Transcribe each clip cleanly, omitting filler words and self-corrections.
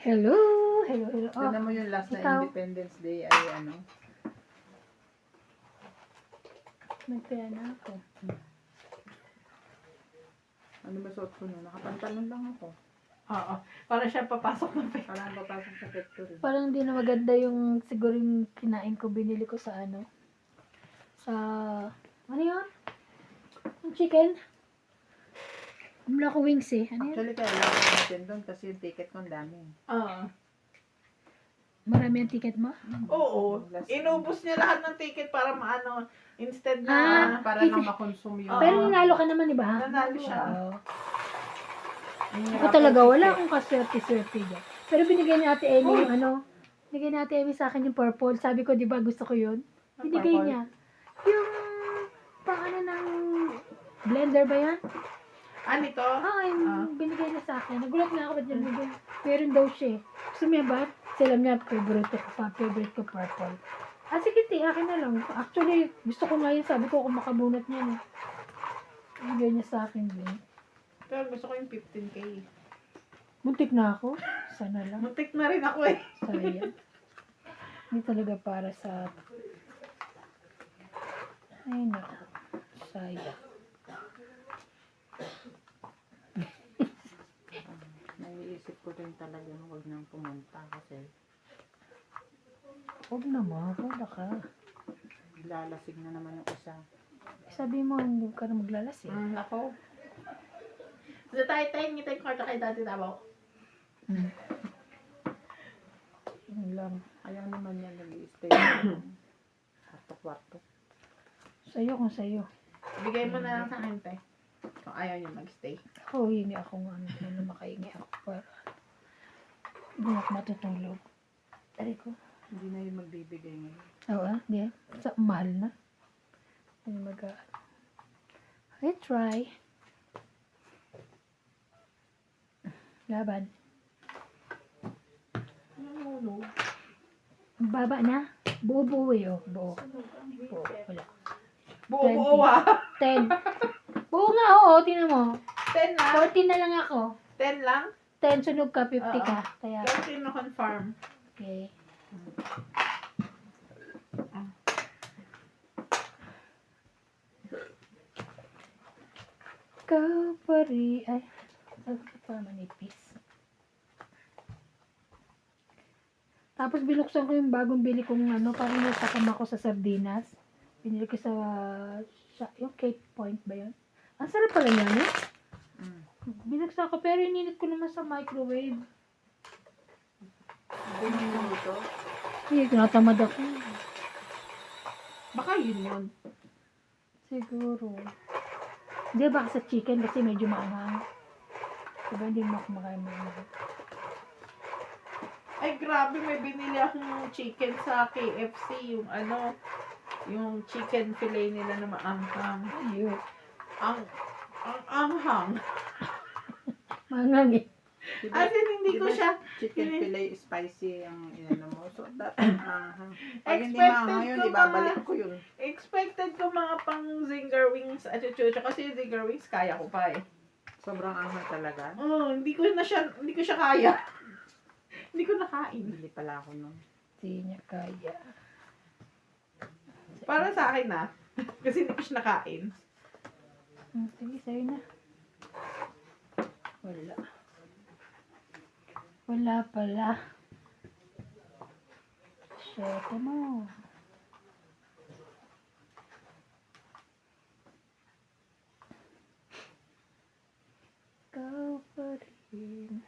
Hello, hello, hello. Tignan mo yung last na ikaw. Independence Day ay ano. Nagkaya na ako. Ano ba suot ko nun? Nakapantalon lang ako. Oo. Para siya papasok ng pek. Parang papasok sa factory. Parang hindi na maganda yung siguro yung kinain ko, binili ko sa ano. Sa, ano yun? Yung chicken? Wala ko wings eh. Ano yun? Actually, kaya lang natin doon kasi yung ticket ko ang dami. Oo. Marami ang ticket mo? Oo. Last Inubos niya lahat ng ticket para maano. Instead Ah, na... Para lang makonsume yung... Oo. Pero nanalo ka naman, di ba? Nanalo siya. Oo. yung Ako talaga, wala akong kaswerte-swerte dyan. Pero binigay ni Ate Emmy yung ano, binigay ni Ate Emmy sa akin yung purple. Sabi ko, di ba gusto ko yun? Ang Binigay purple? niya. Yung, pang ano ng blender ba yan? Nito? Ah, yung binigay niya sa akin. Nagulat na ako ba't niya binigay. Meron daw siya eh. Gusto mo yan ba? Alam niya, favorite ko purple. Ah, sige, akin na lang. Actually, gusto ko nga yun. Sabi ko, kung makabunot niya. Binigay niya sa akin din. Pero gusto ko yung 15K. Muntik na ako. Sana lang. Muntik na rin ako eh. Sayang. Hindi talaga para sa... Ay, naku. Sayang. Naiisip ko rin talaga huwag nang pumunta kasi Huwag naman. Wala ka. lalasig na naman yung isa. Sabi mo, hindi ka na maglalas eh. Ako. Sa tayo ngitay ko kay dati tabaw. Yun lang. Ayaw naman yan nag-i-stay. Kwarto-kwarto. Sa'yo kung sa'yo. Bigay mo na lang sa akin, te. Kung ayaw niya mag-stay. Ako, hingi ako nga. Ano makahingi ako para hindi ako matutulog. Tari ko. Hindi na yung magbibigay ngayon. Oo, di. Sa mahal na. Hindi I try. Laban. Ano? Baba na. Buo-buo eh, oh. Buo. Buo. Wala. Buo-buo ah. 10. Buo nga, oo. Tingnan mo. 10 lang. 14 na lang ako. 10 lang. 10 sunog ka, 50 Oo. ka. Kaya, Kasi na-confirm. okay. Ikaw pa rin. Ay, pa manipis. Tapos binuksan ko yung bagong bili kong ano, parang nasakam ako sa sardinas. Binili ko sa yung Cape Point ba yun? Ang sarap pala yan, eh. Binuksan ko, pero ininit ko naman sa microwave. Hindi mo ito. Hindi, tinatamad ako. Baka yun yun. Siguro. Hindi, baka sa chicken kasi medyo maanghang. Diba hindi mo ako makain mo. Ay, grabe. May binili akong chicken sa KFC. Yung ano, yung chicken fillet nila na maanghang. Ayun. Ang anghang. Maanghang eh. Diba, As in, hindi ko diba siya... chicken hindi- fillet spicy ang inano mo. So, dapat pag hindi Expected maanghang yun, ko ibabalik ko yun. Expected ko mga pang zinger wings at chuchucha. Kasi yung zinger wings, kaya ko pa eh. Sobrang anghang talaga. Hindi ko siya kaya. Hindi ko nakain. Hindi pala ako nun. Hindi niya kaya. Para sa akin na. Kasi hindi ko siya nakain. Sige, sa'yo na. Wala. Wala pala. Shit mo. Ikaw pa rin.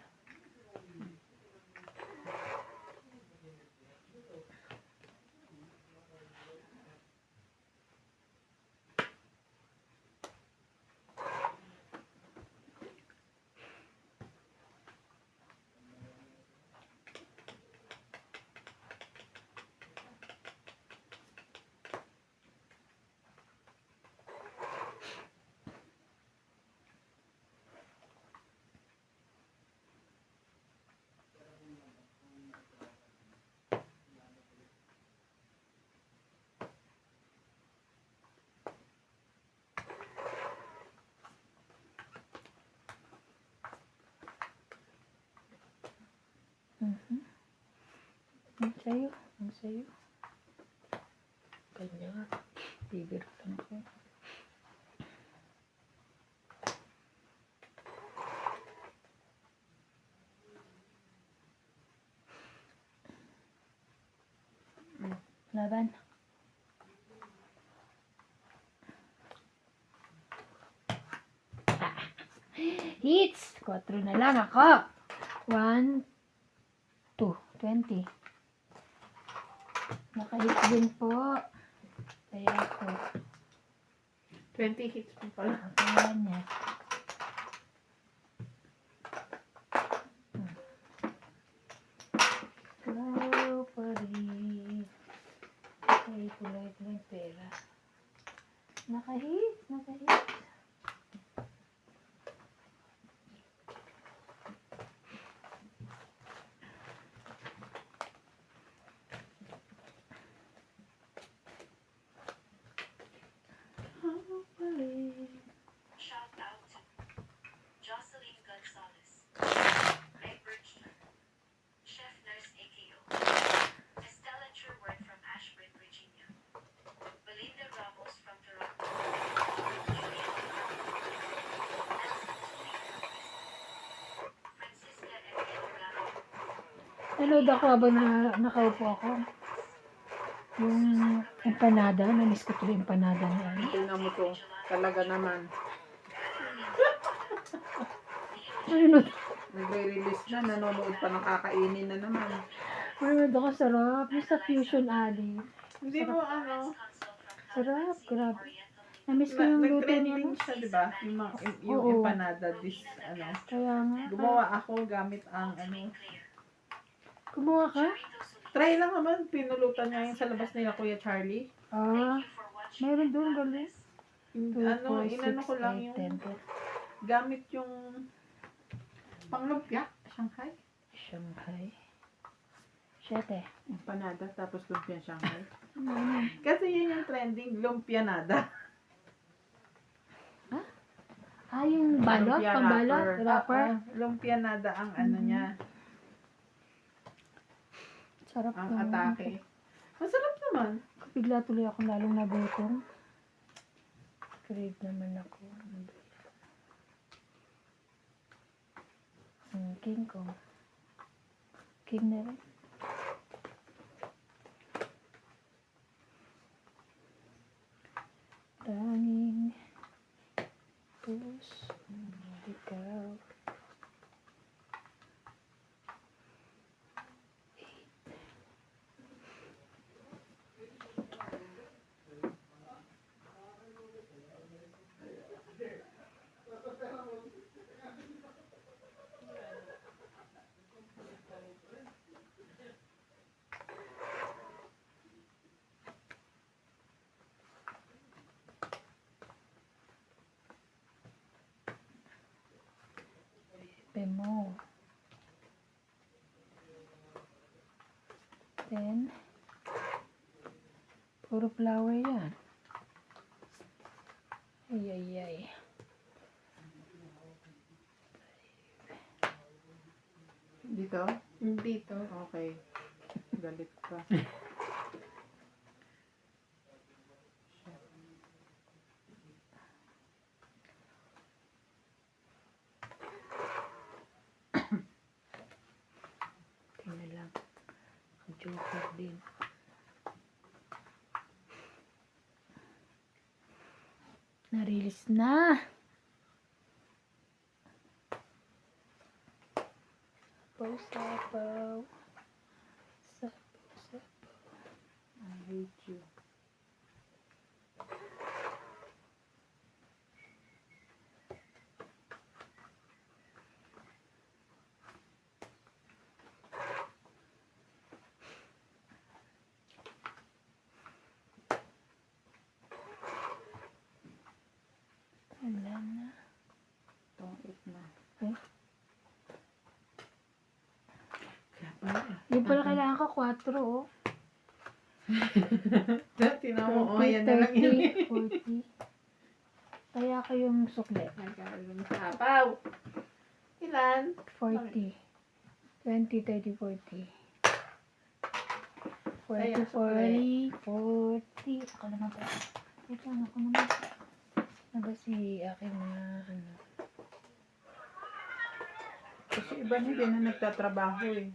Mhm. Ang sayo. Ang sayo. Ganyan. Bibiro lang ko. Laban. Hits! 4 na lang ako. 1, 2, 20. Naka-hits din po. Kaya ko. 20 hits mo pala. Kaya niya. Wow, pari. Okay, tuloy ko yung pera. Naka-hits, naka-hits. Shout out to Jocelyn Gonzalez, Meg Berkey, Chef Nurse AKO, Estella Sherwood from Ashburn, Virginia, Belinda Ramos from Toronto, Julia Francisca M. Delgado, Nanood ako habang nakaupo ako. Yung empanada, namiss ko tuloy empanada niya. Tingnan mo to. Talaga naman. Nanood, Nagre-release na. Nanonood pa ng kakainin na naman. nanood ako, sarap. Yung sa Fusion Alley. Hindi mo ano, Sarap, grabe. Namiss ko yung luto niya. nag-trending siya, di ba? Yung, yung Oo. empanada, this, ano. Kaya nga. Gumawa ako gamit ang, ano. Kumuha ka? Try lang naman, pinulutan niya yung sa labas nila, Kuya Charlie. Ah, meron doon galing. Yung, 2, ano, 4, 6, inano ko lang 8, yung 10. gamit yung panglumpia, Shanghai. Shanghai. 7. Empanada tapos lumpia Shanghai. Kasi yun yung trending, lumpianada. Ah, yung balot? Lumpia Pambalot? wrapper. Wrapper? Lumpianada ang ano Mhm. niya, Sarap ang yung- atake. Masarap naman. Bigla tuloy ako lalong nagutom. Crave naman ako. King Kong. King na rin. Tanging puso mo ikaw. Mo. Then, puro flower yan. Ay, ay, ay. Dito? Dito. Okay. Galit pa. Tingnan lang. Joker din. Na-release na. Sapaw. Sapaw. I hate you. Wala na. Tungit na. Eh? Grabe. Yung pala kailangan ko 4, oh. Tinan mo, oh, yan na lang yun. 30, 40. Kaya ko yung sukle. Nagkaroon ng sapaw. Ilan? 40. 20, 30, 40. 40, Ayan, 40, 40. Ako naman pa. Ito, ako naman. Ano ba si aking mga ano? Kasi iba na din na nagtatrabaho eh.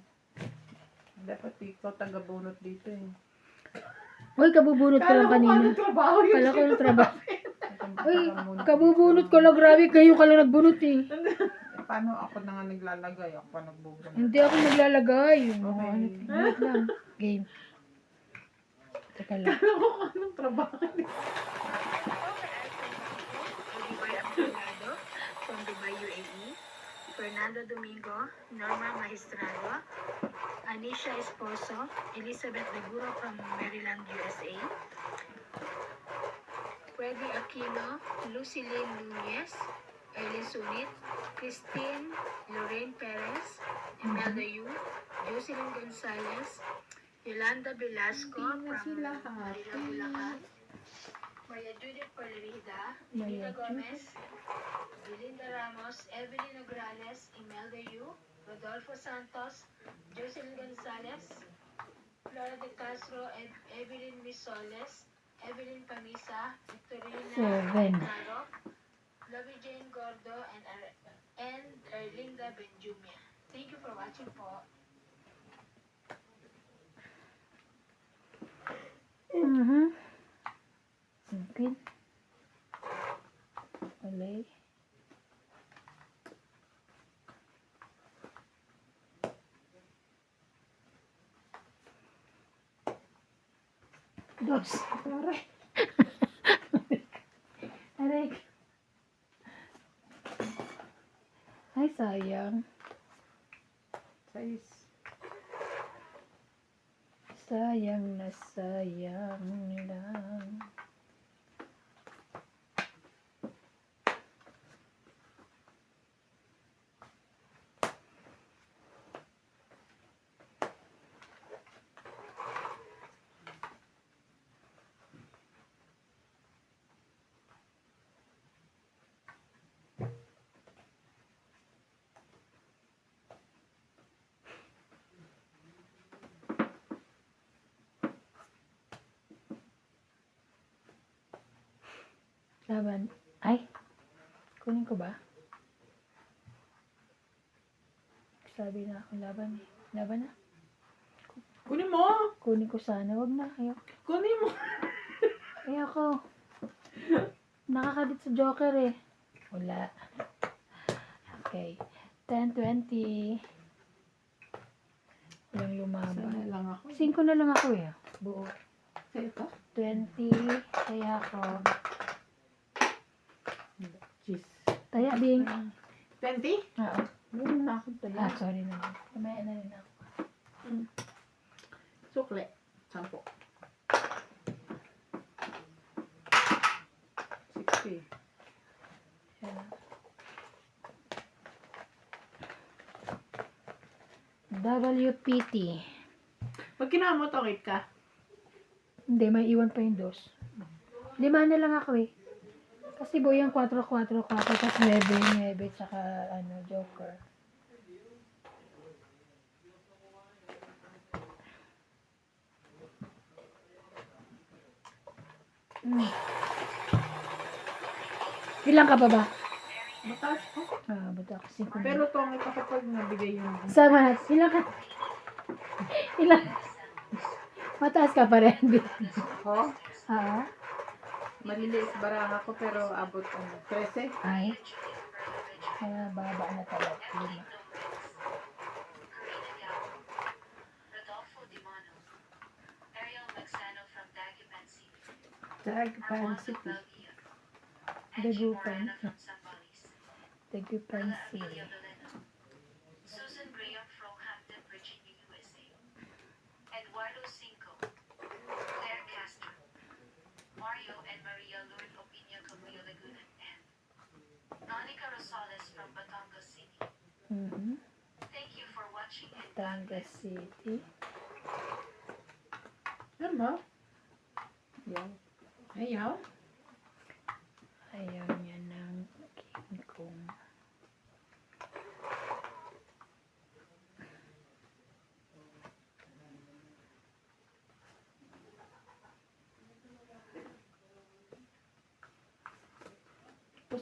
Dapat ikaw taga-bunot dito eh. Uy, kabubunot ko lang kanina. trabaho yun. Kala ko ng trabaho. Uy, Taga-bunot kabubunot dito. ko lang. Grabe, kayo ka lang nagbunot eh. Paano ako na nga naglalagay? Ako pa nagbubunot. Hindi ako naglalagay. Yung mga Okay. ano, wait lang. Game. Teka lang. Anong trabaho? Oliver Abdulado from Dubai, UAE, Fernando Domingo, Norma Magistrado, Anisha Esposo, Elizabeth Deguro from Maryland, USA, Freddy Aquino, Lucy Lynn Nunez, Eileen Sunit, Christine Lorraine Perez, Imelda Yu, Jocelyn Gonzalez, Yolanda Velasco Hindi na from sila Manila, happy. Bulacan, Maria Judith Perlerida, Maria Nina Gomez, Belinda Ramos, Evelyn Nograles, Imelda Yu, Rodolfo Santos, Jocelyn Gonzalez, Flora de Castro, Evelyn Misoles, Evelyn Pamisa, Victorina 7. Caro, Lovey Jane Gordo, and Erlinda Benjumia. Thank you for watching po. Okay. Alay. Dos. Aray. Aray. Ay, sayang. Size. Sayang na sayang lang. Laban. Ay. Kunin ko ba? Sabi na ako laban eh. Laban na. Kunin mo! Kunin ko sana. Wag na. Ayoko. Kunin mo! Ayoko. Nakakabit sa Joker eh. Wala. Okay. 10, 20. Walang Sana lumaban. lang ako. 5 na lang ako eh. Buo. Sa ito? 20. Kaya ako. Cheese. Taya, Bing. 20? Oo. Meron na ako Ah, tala. sorry na. Kamaya na rin ako. Sukle. 10. 60. Yan. WPT. Pag kinamot, okay ka. Hindi, may iwan pa yung dos. 5 na lang ako eh. Kasi buo yung 4, 4, 4, tapos 9, 9, tsaka ano, Joker. Ilang ka pa ba? Mataas ko. Ah, ba't ako 5 Pero tongit ako pag nabigay yung... Sama na. Ilang ka? Ilang? Mataas ka pa rin. Oh, Ha? maliliit baraha ko pero abot 13. Ay. Kaya baba na talaga. 5. Karina Gallo, Rodolfo Dimano, Ariel Magsano from Dagupan City, Dagupan Armando City. Valdea, Angie Dagupan. Morana from Zambales, Tagupan Lola City. Amelia Doleno, Susan Graham from Hampton, Virginia, USA, Eduardo Cinco, Claire Castro, Mario and Maria Lourdes Opinio Camuyo Laguna, and Monica Rosales from Batangas City. Thank you for watching and Batangas City. Ano ba? Yan. Ayaw? Ayaw niya ng King Kong.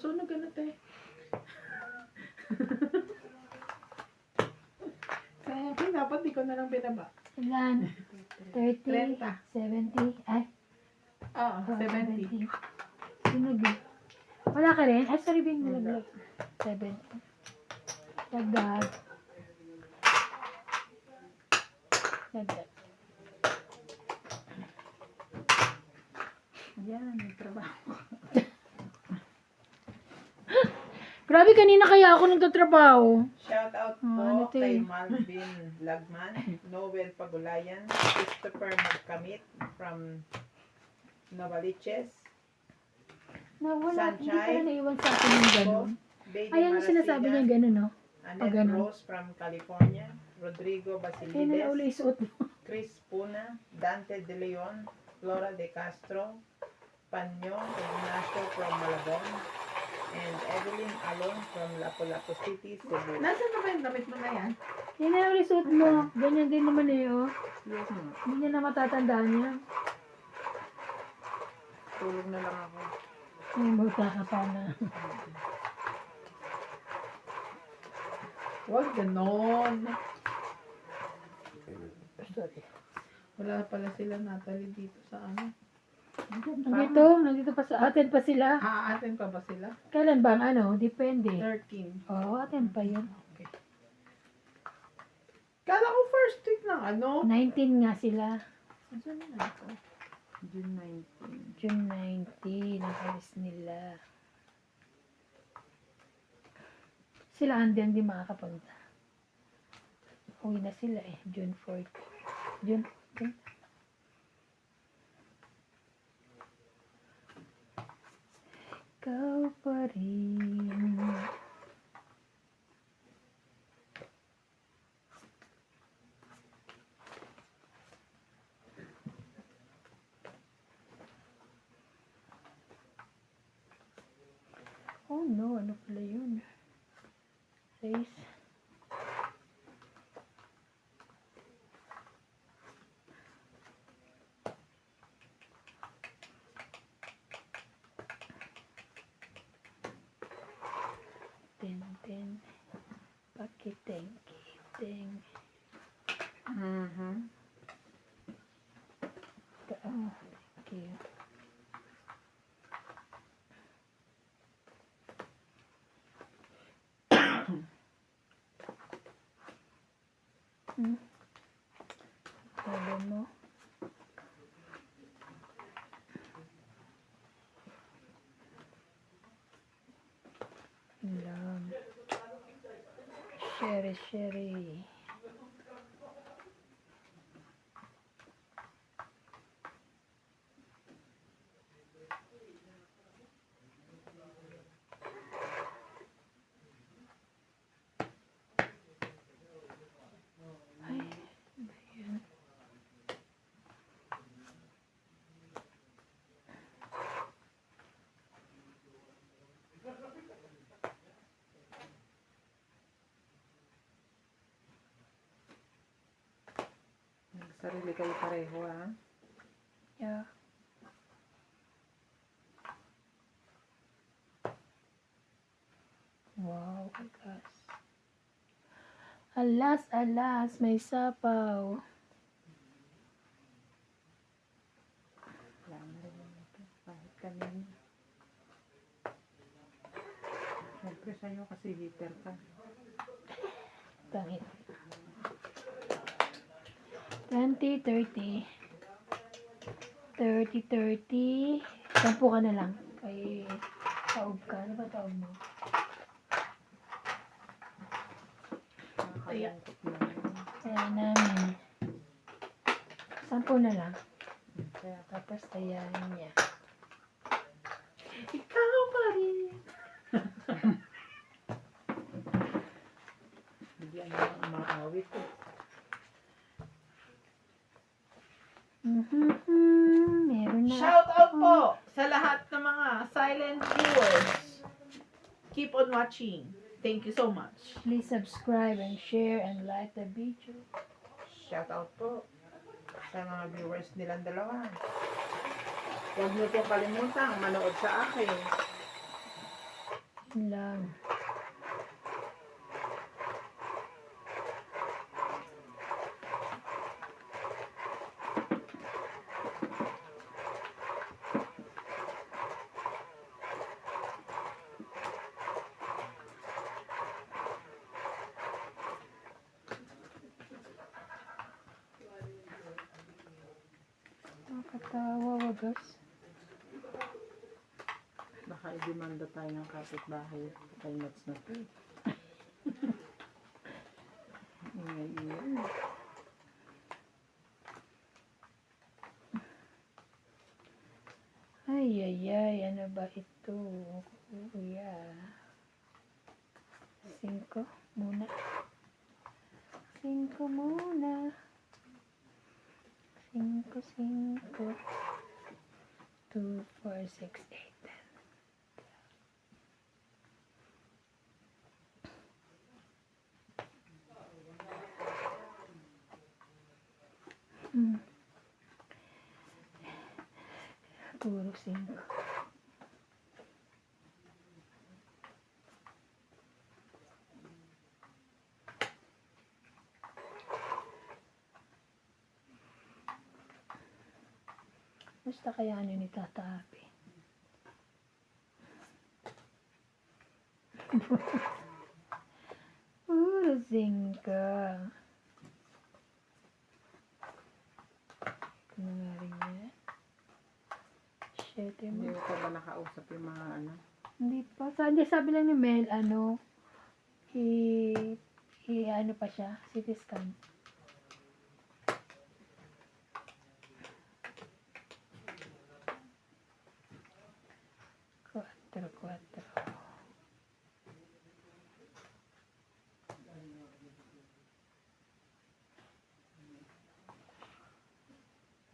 Masunog ka na, te. Sayang, dapat di ko na lang binaba. Ilan? 30, 30. 70, ay, Oo, 70. Sunog eh. Wala ka rin? Ay, sorry, Bing, nalaglag. 70. Dagdag. Dagdag. Yan, may trabaho. Grabe, kanina kaya ako nagtatrabaho. Shout out po ano to kay eh? Malvin Lagman, Noel Pagulayan, Christopher Magkamit from Novaliches, Nawala, hindi Sunshine. pala naiwan sa akin yung gano'n. Baby Ayan yung sinasabi niya gano'n, no? Annette ganun. Rose from California, Rodrigo Kaya na uli Basilides, isuot mo. Chris Puna, Dante De Leon, Flora De Castro, Panyo Ignacio from Malabon, and Evelyn Alon from Lapu-Lapu City, Cebu. Nasaan na ba yung damit mo na yan? Kaya na uli isuot mo. Ganyan din naman eh, oh. Yes, ma'am. Hindi niya na matatandaan niya. Tulog na lang ako. Ay, buta ka pa na. Huwag ganon. Sorry. Wala pala sila Natalie dito sa ano. Nandito pa sa atin pa sila. Aatin pa ba sila? Kailan bang ano? Depende. 13. Oo, atin pa yun. Okay. Kala ko first week ng ano. 19 nga sila. Saan na ako? June 19. June 19, ang alis nila. Sila hindi makakapunta. Uwi na sila eh, June 4. June 14. Ikaw pa rin. Oh no, ano pala yun? Race. Ten. Pakiteng. Kiteng. Mm-hmm. Oh, thank you. Sabi mo. Lang. Sherry. Ay, ba yan? Nagsarili kayo pareho, ha? Yeah. Wow, alas, may sapaw. Wala na rin ito. Kahit kanina. Siyempre sa'yo kasi heater ka. Tangit. 20, 30. 30. 10 ka na lang. Ay, taob ka. Ano ba taob mo? Nakakalungkot na yun. Kaya namin. 10 na lang. Kaya Tapos ayan niya. Ikaw pa rin. bigyan na lang ang mga awit ko. Meron na. Shout out po sa lahat ng mga silent viewers. Keep on watching. Thank you so much. Please subscribe and share and like the video. Shout out po sa mga viewers nilang dalawa. Huwag niyo po kalimutan manood sa akin. Yun lang. Nakakatawa, wagas. Baka i-demanda tayo ng kapitbahay. Patay nuts na to. Ingay-ingay. Ay, ay, ay. Ano ba ito? Kuya. 5 muna. 5 muna. 5, 5. 2, 4, 6, 8. Puro 5. Basta kaya ano ni Tata Api? Puro 5. Ano nga rin yan? 7 Hindi mo. ko pa ba nakausap yung mga ano? Hindi pa. Sabi lang ni Mel, ano, ano pa siya, CT scan. Quattro.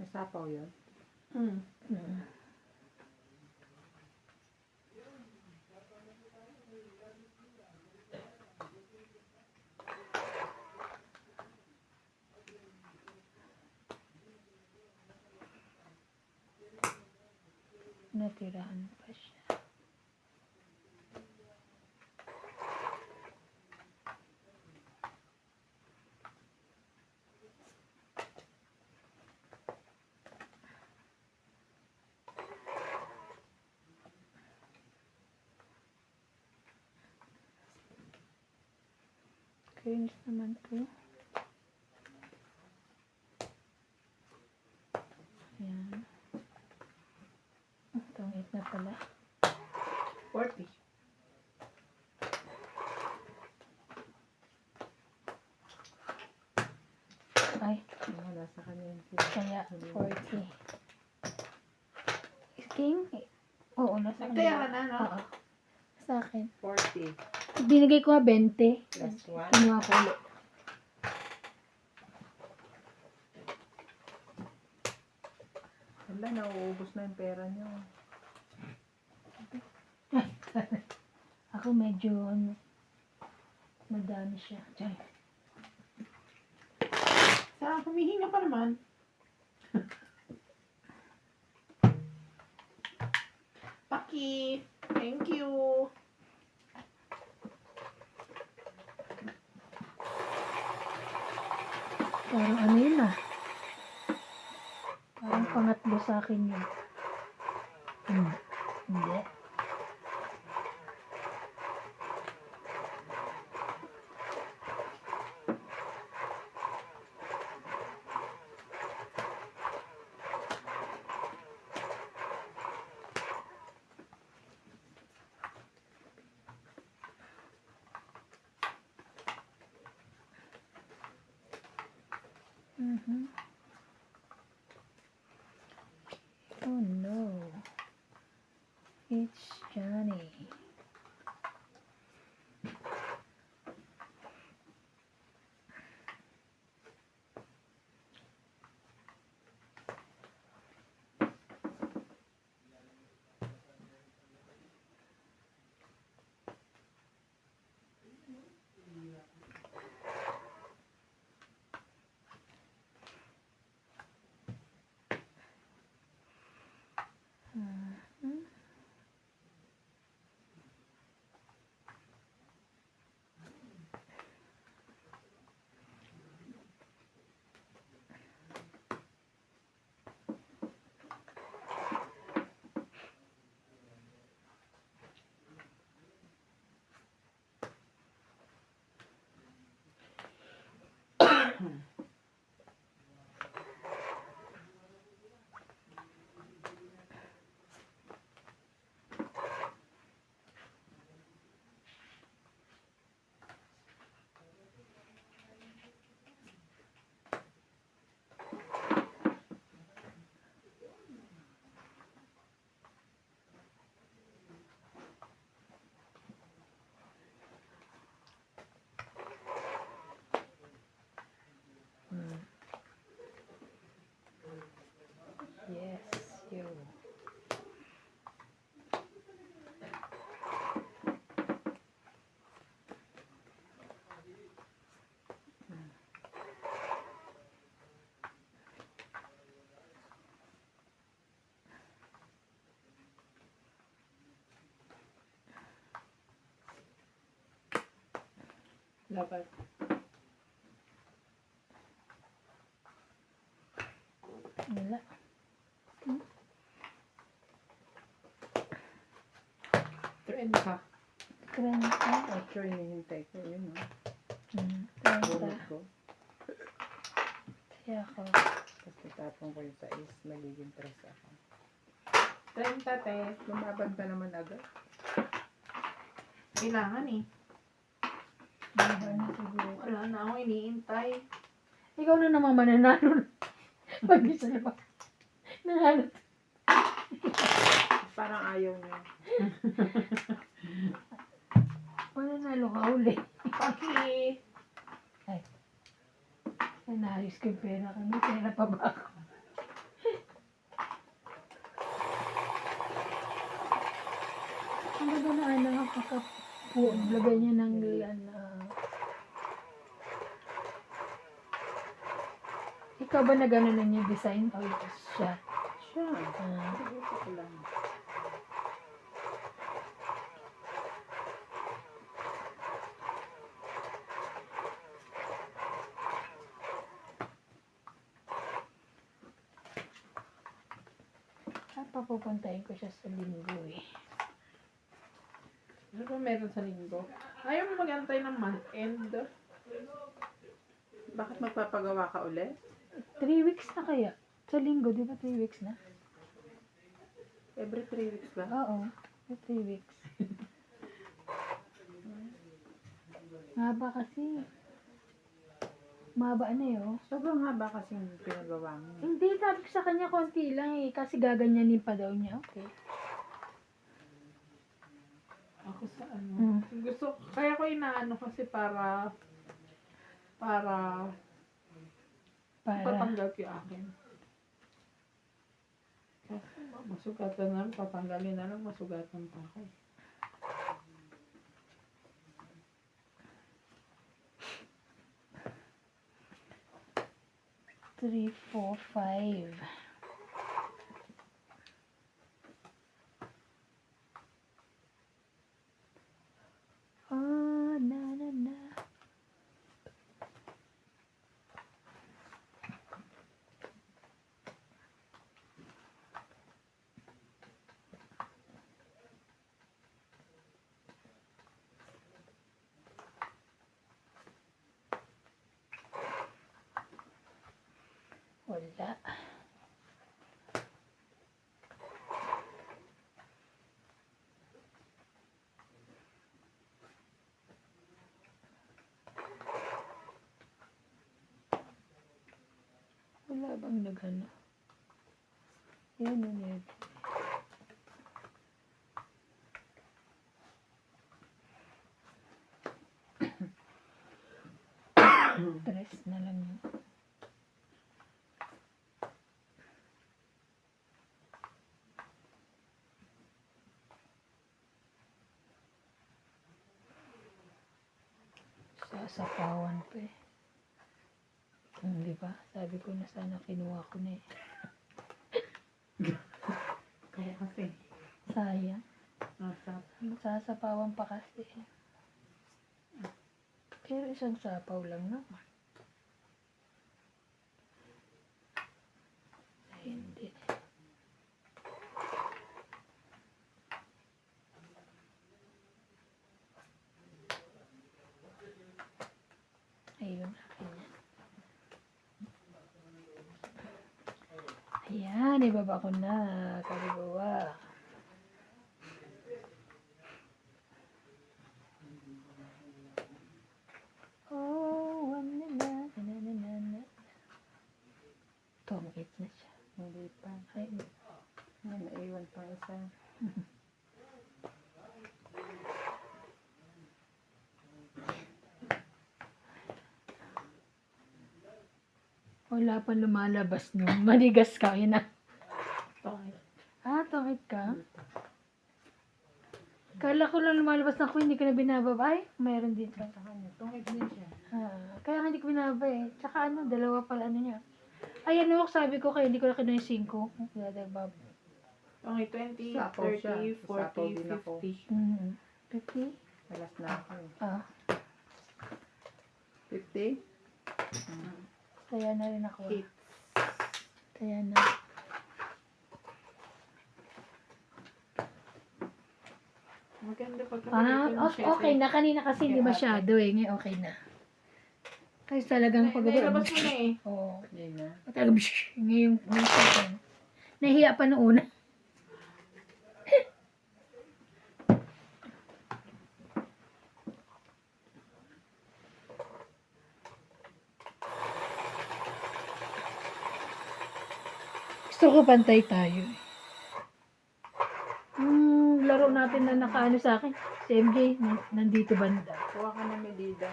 May sapaw yun? Mm. Natirahan pa siya. Cringe naman to. Ayan. Itong 8 na pala. 40. Ay, Wala sa kanya yung kaya 40. King? Oo, nasa Nagtaya ka kanila. na, no? Oo. Sa akin. 40 Binigay ko nga 20. Plus 1. Kinuha ko ulit. Wala, nauubos na yung pera nyo. Ako medyo, ano, madami siya. Diyan. Saan? Humihinga pa naman. Paki, thank you. Parang ano yun ah. Parang pangatlo sa akin yun. Hindi. Oh no. It's Johnny. Yes, you. Dapat. Wala. Trend ka. 30. Actually, hinihintay ko yun, no? 30. Bunot ko. Kaya ako. Tapos itapon ko yung sa is, magiging stress ako. 30, te. Lumaban ka naman agad. Kailangan eh. Baba na siguro. Wala na ako iniintay. Ikaw na naman mananalo. Pag isa na ba? Nanalo. Parang ayaw niya. Mananalo ka uli. Paki. Ay, naayos ko yung pera ko. May pera pa ba ako? Ang ganda na ano, kakapo. Lagay niya ng Ikaw ba na gano'n na yung design? O siya? Siya. Ah, Siguro ko lang. papupuntahin ko siya sa linggo eh. Ano ba meron sa linggo? Ayaw mo mag-antay ng month end. Bakit magpapagawa ka ulit? 3 weeks na kaya? Sa linggo, di ba 3 weeks na? Every 3 weeks ba? Oo, 3 weeks. Haba kasi. Mahaba na eh, oh. Sobrang haba kasing pinagawa mo. Hindi, sabi ko sa kanya konti lang eh. Kasi gaganyanin pa daw niya. Okay. Ako sa ano. Gusto, kaya ko inaano kasi para Para. patanggal ko yung akin. Kasi masugatan na lang, patanggalin na lang, masugatan pa ako. Three, 4, 5. Ah, na. Wala. Wala bang nagano? Yan o yan. Stress na lang yun. Sasapawan pa eh. Di ba? Sabi ko na sana kinuha ko na eh. Kaya kasi, Sayang. nasa, Sasapawan pa kasi eh. Pero isang sapaw lang naman. Ay, hindi. Ayun, akin yan. Yan, ibaba ko na. Kaligawa. Oh, na na na na na na. Tongit na siya. Hindi pa. Ay, May naiwan pang isa. wala pa lumalabas nun. Manigas ka, yun na. Tongit. Ah, tongit ka? Kala ko lang lumalabas na ako, hindi ko na binababa. Ay, mayroon dito. Sa kanya, tungit din siya. Ah, kaya hindi ko binaba eh. Tsaka ano, dalawa pala ano niya. Ay, ano, sabi ko kayo, hindi ko na kinuha yung 5. Kaya nagbaba. Tongit 20, Sapaw siya. 30, Sapaw 40, din ako. 50. 50? Alas na ako eh. Ah, 50? kaya na rin ako. 8. Kaya na. Maganda pagka Okay na. Kanina kasi hindi masyado eh. Ngayon okay na. Kasi talagang pag Nailabas mo na eh. Oo. Hindi na. Talagang ngayon second. Nahiya pa noong una. Gusto ko pantay tayo. Laro natin na nakaano sa akin. Si MJ, nandito banda. Kuha ka na medida.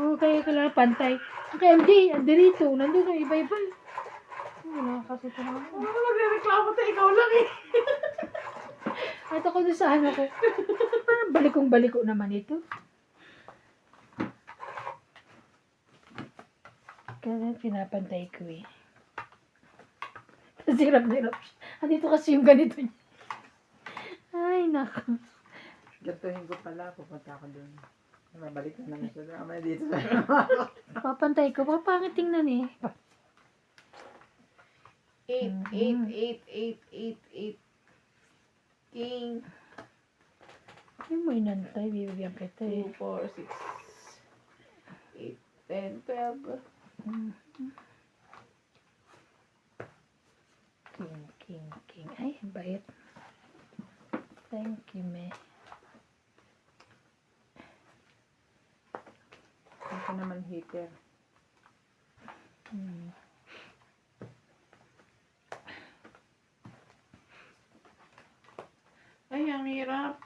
Oo, kaya kailangan pantay. Ang kay MJ, andirito. Nandito, iba-iba. Wala kasi ito naman. Ano magre-reklamo tayo? Ikaw lang eh. At ako doon sa ano ko. Parang balikong-baliko naman ito. Kaya pinapantay ko eh. Kasi hirap-hirap siya. Andito kasi yung ganito niya. Ay, naku. Gantuhin ko pala, pupunta ako dun. Mabalik na naman siya. Ama dito sa Papantay ko. Papangit tingnan eh. 8, 8, 8, 8, 8, 8. King. Ay, mo inantay. Bibigyan kita eh. 2, 4, 6, 8, 10, 12. King. Ay, bait. Thank you, me. Ako naman heater. Ay, ang hirap.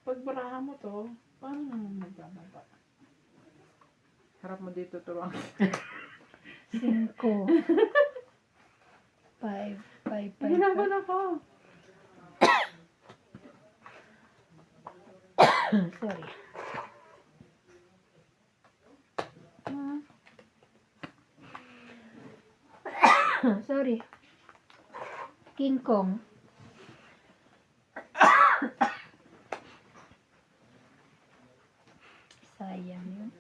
Pag barahan mo to, paano naman magbababa? Harap mo dito turuan. 5. 5. Hirapan ako. Sorry. Sorry. King Kong. Sayang yun.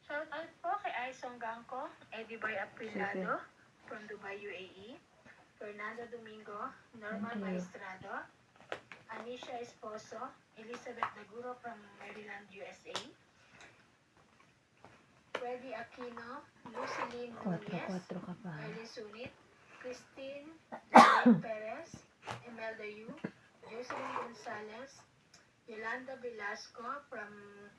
Shout out po kay Aison Gangco, Eddie Boy Aprilado from Dubai, UAE, Fernando Domingo, Norman Thank you. Maestrado, Anisha Esposo, Elizabeth Daguro from Maryland, USA, Freddy Aquino, Lucy Lynn Nunez, 4 ka pa. Ellie Sunit, Christine Daniel Perez, Imelda Yu, Jocelyn Gonzalez, Yolanda Velasco from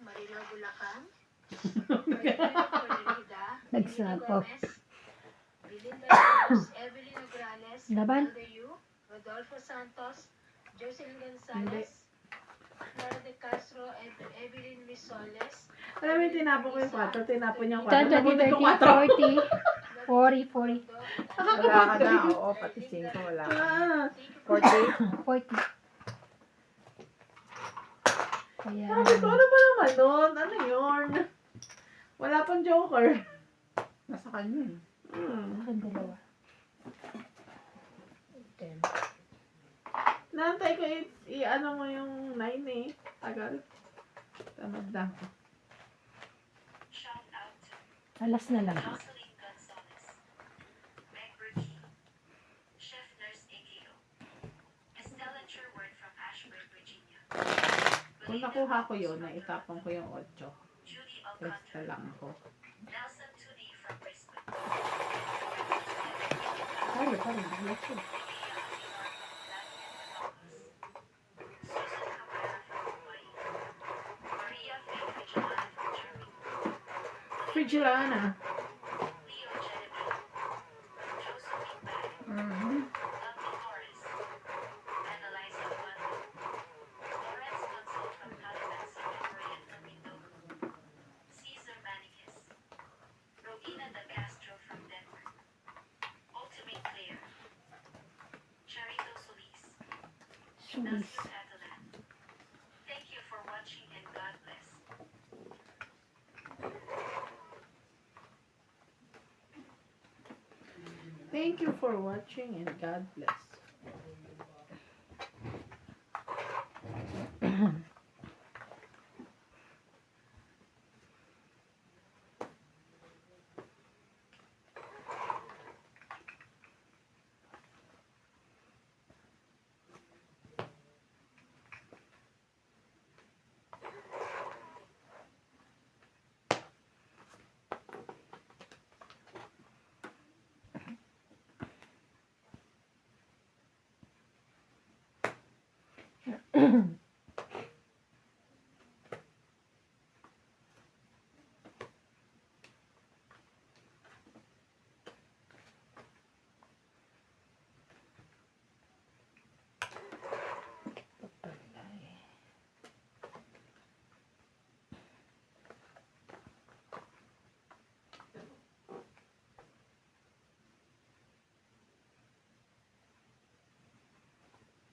Marilao, Bulacan, Ferdinand Corrida, Nagsapaw. Gomez, Belinda Ramos, Evelyn Nograles, Laban. Imelda Yu, Rodolfo Santos, Jocelyn Gonzalez, Clara de Castro, Evelyn Misoles, Alam mo yung tinapon ko yung 4, tinapon niya 4. 10, 20, 30, 40, 40, 40. Wala ka na. Oo, pati 5 wala ka. Ah, 40. 40. Kaya, sabi ko, ano ba naman nun? Ano yun? Wala pang joker. Nasa kanya eh. akin dalawa. 10. Naantay ko i-ano mo yung 9 eh. Tagal. Tamad na ako. shout out Alas na lang. Jocelyn Gonzalez, Meg Burkey, Chef Nurse AKO, Estella Sherwood from Ashburn, Virginia. Kung nakuha ko yun, naitapon ko yung 8. Judy Extra Alcantara, lang ako. Nelson Tudi from Brisbane. Sorry, sorry. Yes, sir. Susan Cabrera from Hawaii. Maria Faye Vigilana from Germany. Frigilana. Leo Genevieve. Josephine Bag. Mhm. Lovely Torres. Annalisa Guando. Lawrence Consol from Halifax, Victorian from Mindoro. Caesar Manicus. Rowena De Castro from Denmark. Ultimate Claire. Charito Solis. Suis. Nasir Catalan. Thank you for watching and God bless. Thank you for watching and God bless.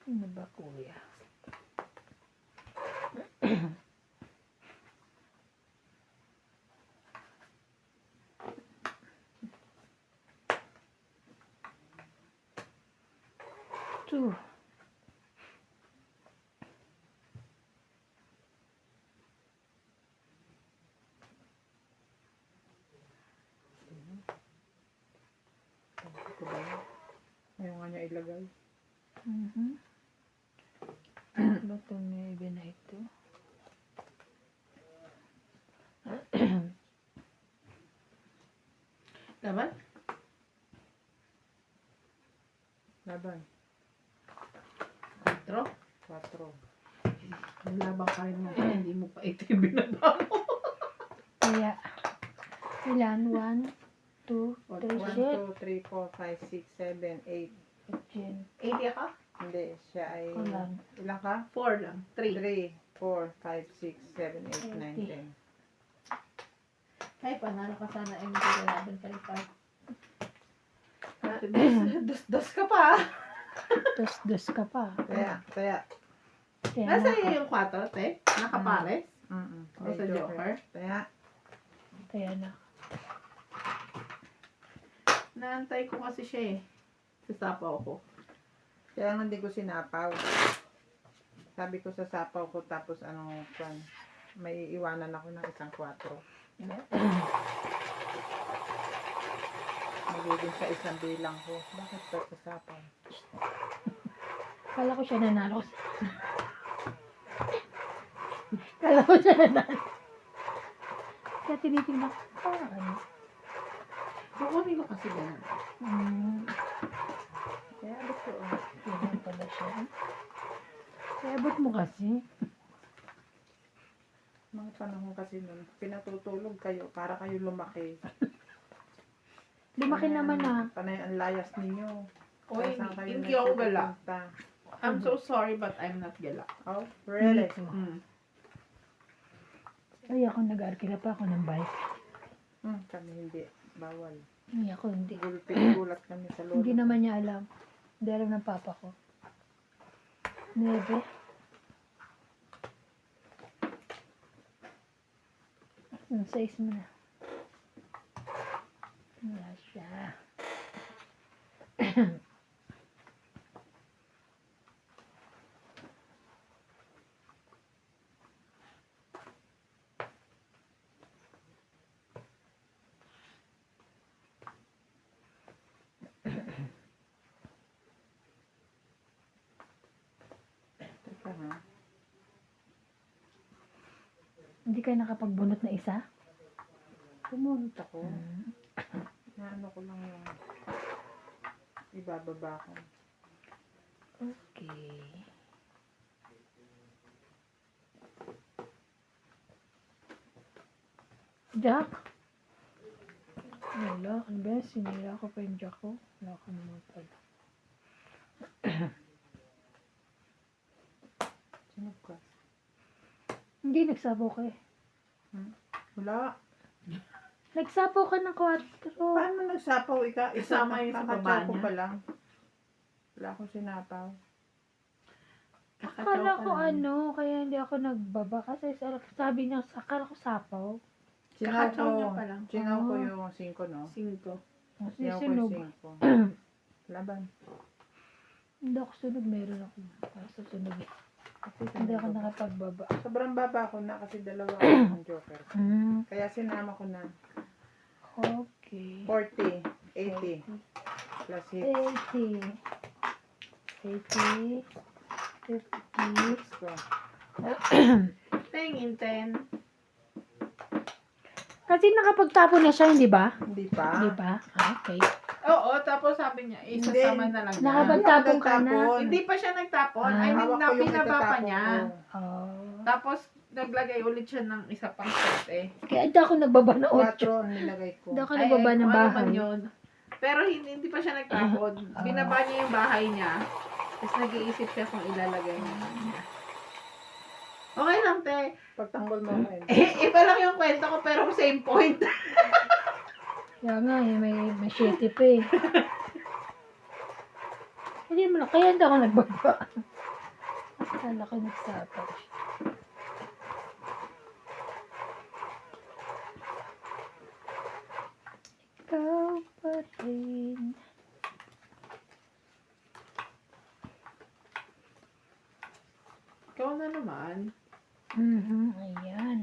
Ano ba, kuya? Two. Ito ba yun? Ayaw nga niya ilagay. Mhm. Ba't itong maybe na ito? Laban? Laban. 4. 4. Laban ka rin mo. Hindi mo pa ito yung binaba mo. Kaya, ilan? 1, 2, 3, 1, shit. 2, 3, 4, 5, 6, 7, 8. Jen. 80 ka? Hindi, siya ay... Ilan? Ilan ka? 4 lang. 3. 3, 4, 5, 6, 7, 8, 9, 10. Ay, panalo ka sana ay magkakalaban ka rin pa. Dus ka pa. Dos ka pa. Kaya. Kaya Nasa na, iyo yung 4, te? Nakapares? O sa Joker? Kaya, kaya na. Naantay ko kasi siya eh. Sasapaw ko. kaya nga hindi ko sinapaw. Sabi ko sa sapaw ko tapos may iwanan ako ng isang 4. Magiging sa isang bilang ko. Bakit ba sa sapaw? Kala ko siya nanalo. Kala ko siya nanalo. Kaya tinitingnan ko, ano? Kukunin ko kasi ganun. Kaya gusto ko. Ganyan pala siya. Kaya abot mo kasi. Mga panahon kasi nun, pinatutulog kayo para kayo lumaki. Lumaki naman na. Panay ang layas ninyo. Oy, Saan kayo hindi ako gala. nagpupunta? I'm so sorry but I'm not gala. Oh, really? Mm. Ay, ako nag-arkila pa ako ng bike. Kami hindi. Bawal. Ay, ako hindi. Gulat kami sa lolo. Hindi naman niya alam. Hindi alam ng papa ko. 9. Ang 6 mo na. Wala siya. Hindi kayo nakapagbunot na isa? Pumunot ako. Hmm. Naano ko lang yung ibababa ko. Okay. Jack? Wala. Ano ba yan? Sinira ko pa yung jack ko. Wala ko naman pala. Sinop ka? Hindi, nagsabaw ka eh. Wala. Nagsabaw ka ng 4. Paano nagsapaw? Isama yun sa baba Kakatsaw ko niya. pa lang. Wala akong sinapaw. Akala ko kaya hindi ako nagbaba. Kasi sabi niya, akala ko sapaw. Sinaw Kakatsaw niya ko. pa lang. Sinaw ko Ah. yung 5, no? 5. Kasi Sinaw ko sunog. yung 5. Laban. Hindi ako sunog. Meron ako. Para sa sunog eh. Kasi Hindi ako sinababa. nakapagbaba. Sobrang baba ko na kasi dalawa ang joker. Hmm. Kaya sinama ko na Okay. 40, 80 plus 6 80. 50. ko. Tingin 10. Kasi nakapagtapon na siya, hindi ba? Hindi pa. Hindi ba? Okay. Oo, tapos sabi niya, isasama na lang niya. Nakapagtapon ka na. Hindi pa siya nagtapon. Ah. I mean, Hawak ko yung pinaba pa itatapon niya. ko. Oh. Tapos, naglagay ulit siya ng isa pang set eh. Kaya hindi ako nagbaba na 8. 4 ang nilagay ko. Hindi ako nagbaba ng kung ano bahay. man yun. Pero hindi pa siya nagtapon. Binaba niya yung bahay niya. Tapos nag-iisip siya kung ilalagay niya. Okay lang, te. Pagtanggol mo ako. Iba lang yung kwento ko pero same point. Kaya nga, may shitty pa eh. Hindi mo na, kaya hindi ako nagbaba. Akala ko nagsapaw siya. Ikaw pa rin. Ikaw na naman. Ayan.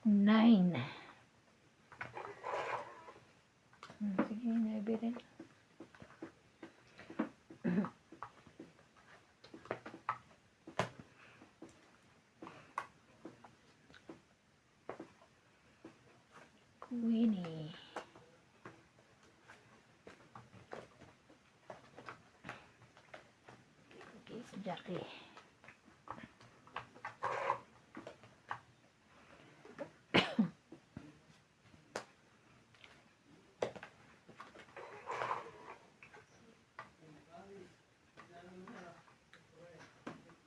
Nine. Sige, 9 rin. Winnie. Okay, Jackie.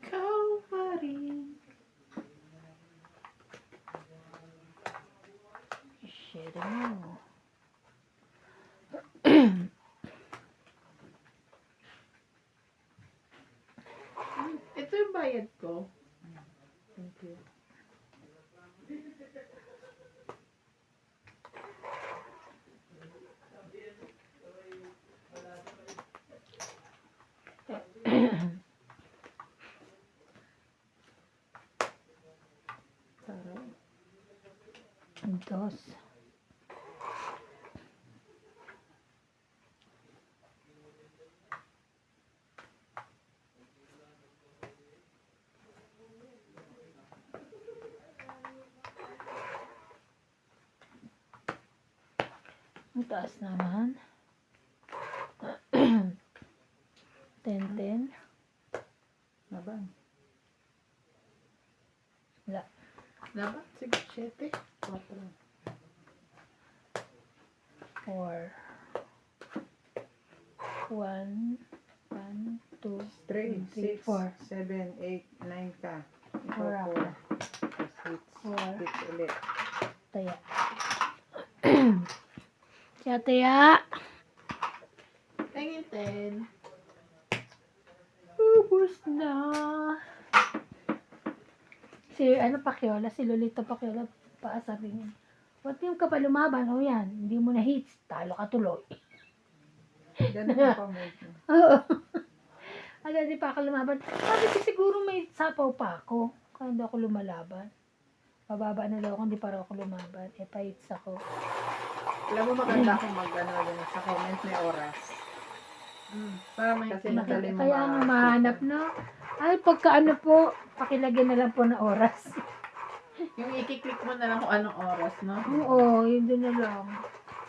Ikaw pa rin. Share mo. Ito yung bayad ko. Thank you. Sarap. Dos. Ang taas naman. 10. Laban. Wala. Diba? Sige, 7. 4. 4. 1, 2, 3, 3, 6, 4. 7, 8, 9 ka. Four Ikaw ako. 4. Four. 6 ulit. Taya. Kaya taya. Tingin 10. Ubus na. Si Pacquiao, si Lolito Pacquiao, sabi niya, "Ba't yung ka pa lumaban? O yan, hindi mo na hits, talo ka tuloy." Ganun ang pamove mo. Oo. Agad di pa ako lumaban. Sabi ko siguro may sapaw pa ako. Kaya hindi ako lumalaban. Mababa na daw ako, hindi para ako lumaban. Hits ako. Alam mo maganda kung sa comment may oras. Para may Kasi madali mo Kaya nga mahanap, no? Ay, pagka ano po, pakilagyan na lang po na oras. Yung i-click mo na lang kung anong oras, no? Oo, yun doon na lang.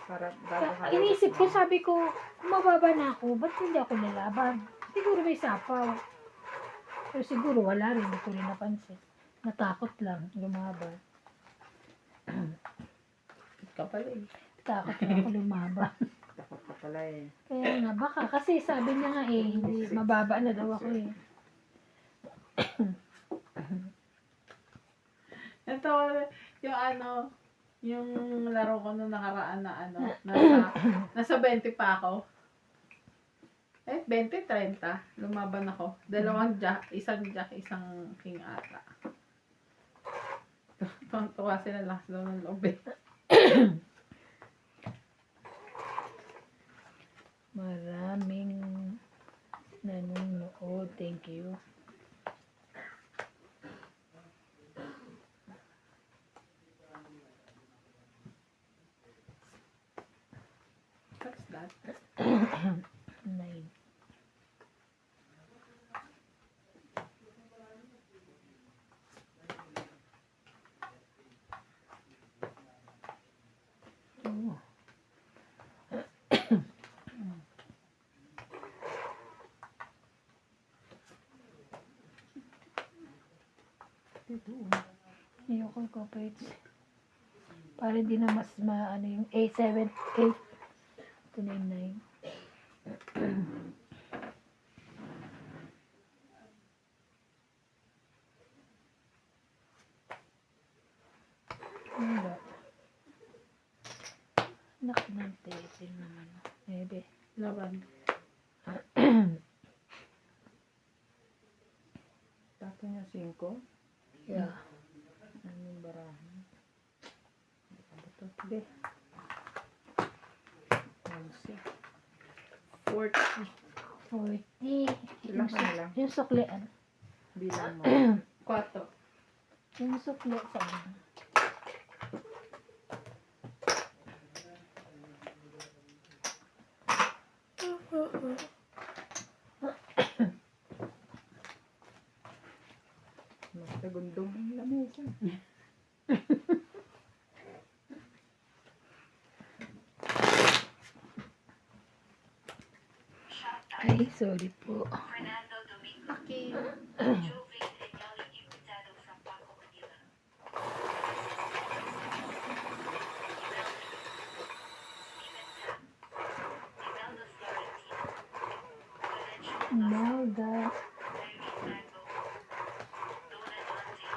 Para bago ka Iniisip ko, sabi ko, kung mababa na ako, ba't hindi ako lalaban? Siguro may sapaw. Pero siguro wala rin, hindi ko rin napansin. Natakot lang, lumaban. Ka pala eh. Takot lang ako lumaban. Takot ka pala eh. Kaya nga, baka kasi sabi niya nga eh, hindi mababa na daw ako eh. Ito, yung ano, yung laro ko nung nakaraan na ano, nasa 20 pa ako. 20, 30. Lumaban ako. Dalawang jack, isang king ata. Tuwa sila lakas daw ng loob eh. Maraming nanonood. Thank you. What's that? 9. Oh. Ayoko cooperate. Para di na mas maano yung A7, 8, 299. Wala. Nak ng titin naman. Maybe. Laban. Tato niya 5. Yeah. Ano yung barahan? Ano to? Be. 11. 40. 40. Ilan ka na lang? Yung suklian. Bilang mo. 4. Yung sukli sa ano. Mas tagundong ang lamesa. Ay, sorry po. Fernando Domingo. Okay. Jovril Enyali Imputado from Paco, Manila. Imelda Florentino. Valencio Melda. Irene Mango. Donna Dante.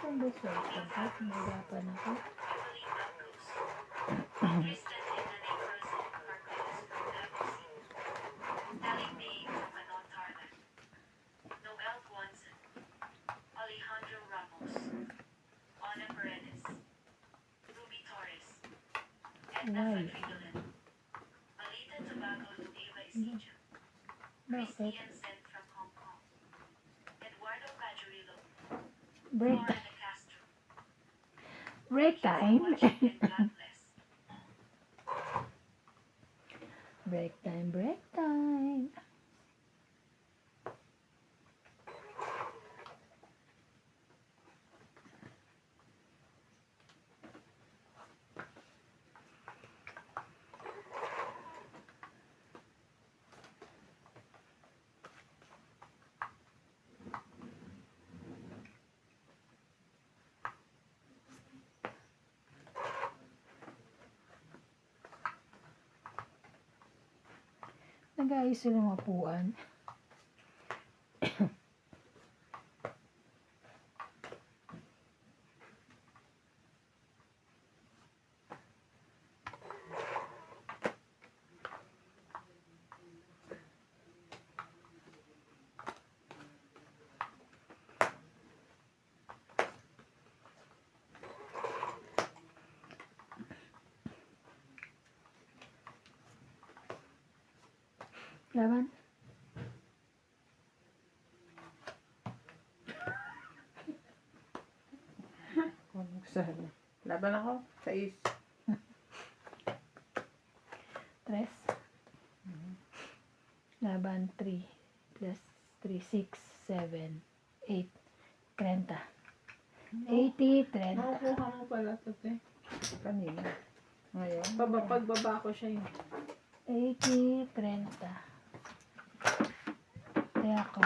Ang gusto ko. Bakit nahirapan ako? Emily Marcos. Tristan Hernani Rosen Marcos from Davao City. Daling May from Anon Tarlac. Noel Guanzon. Alejandro Ramos. Ana Paredes. Ruby Torres. Edna Why? Fadrigolen. Alita Tobago Lueva Isicha. Bakit? Christian Sen from Hong Kong. Eduardo Pajurillo. Break, Flora de Castro. break time. Watching and God bless. Break time, break time. Nag-aayos sila ng upuan. Laban? Kung saan. Laban ako. 6. 3. Laban 3 plus 3, 6, 7, 8, 30. 80, 30. Makukuha mo pala ito, te. Kanina. Ngayon. Pagbaba ko siya yun. 80, 30. Kaya ako.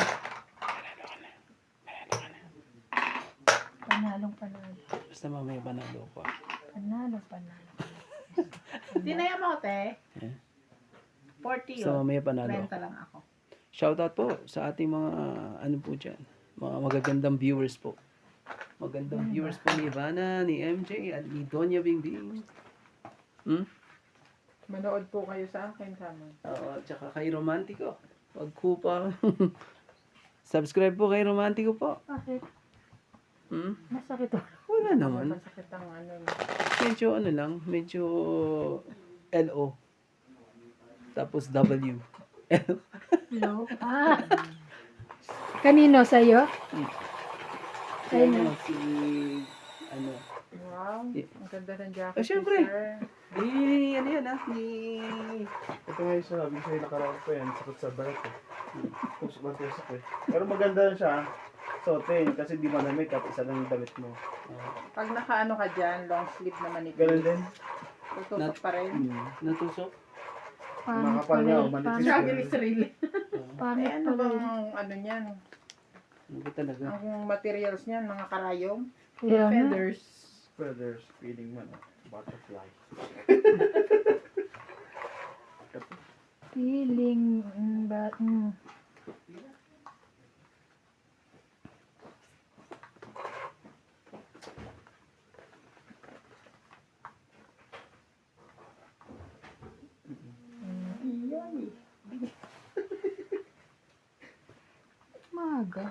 Panalong panalo. Basta mamaya panalo ko. Panalong panalo. Tinayam ako, te. Eh? 40 Basta yun. mamaya panalo. 30 lang ako. Shoutout po sa ating mga ano po dyan. Mga magagandang viewers po. Magandang viewers po ni Ivana, ni MJ, at ni Donya Bingbing. Manood po kayo sa akin, Kamon. Oo, tsaka kay Romantico. Wag ko pa. Subscribe po kay Romantico po. Bakit? Hmm? Masakit to. Wala naman. Masakit ang ano. Medyo ano lang, medyo LO. Tapos W. Hello? Ah! Kanino? Sa'yo? Kaya naman si ano. Wow. Ang ganda ng jacket. Ah, syempre. sir. Ni ano yan ah, ni Ito nga yung sinabi ko sa'yo nakaraan pa yan, sakot sa balat eh. Tusok eh. Pero maganda siya, suotin, kasi di manamit at isa lang yung damit mo. Pag nakaano ka dyan, long sleeve naman ito. Ganun din. Tutusok pa rin. natusok. Pangit Makapal pala nga, eh. manipis. Pangit, Struggle is real. pangit ano pala bang eh. ano niyan? Ano ba talaga? Ang materials niyan, mga karayom. Kaya nga. Feathers. Feathers, feeling man, butterfly. Feeling ba? Maga.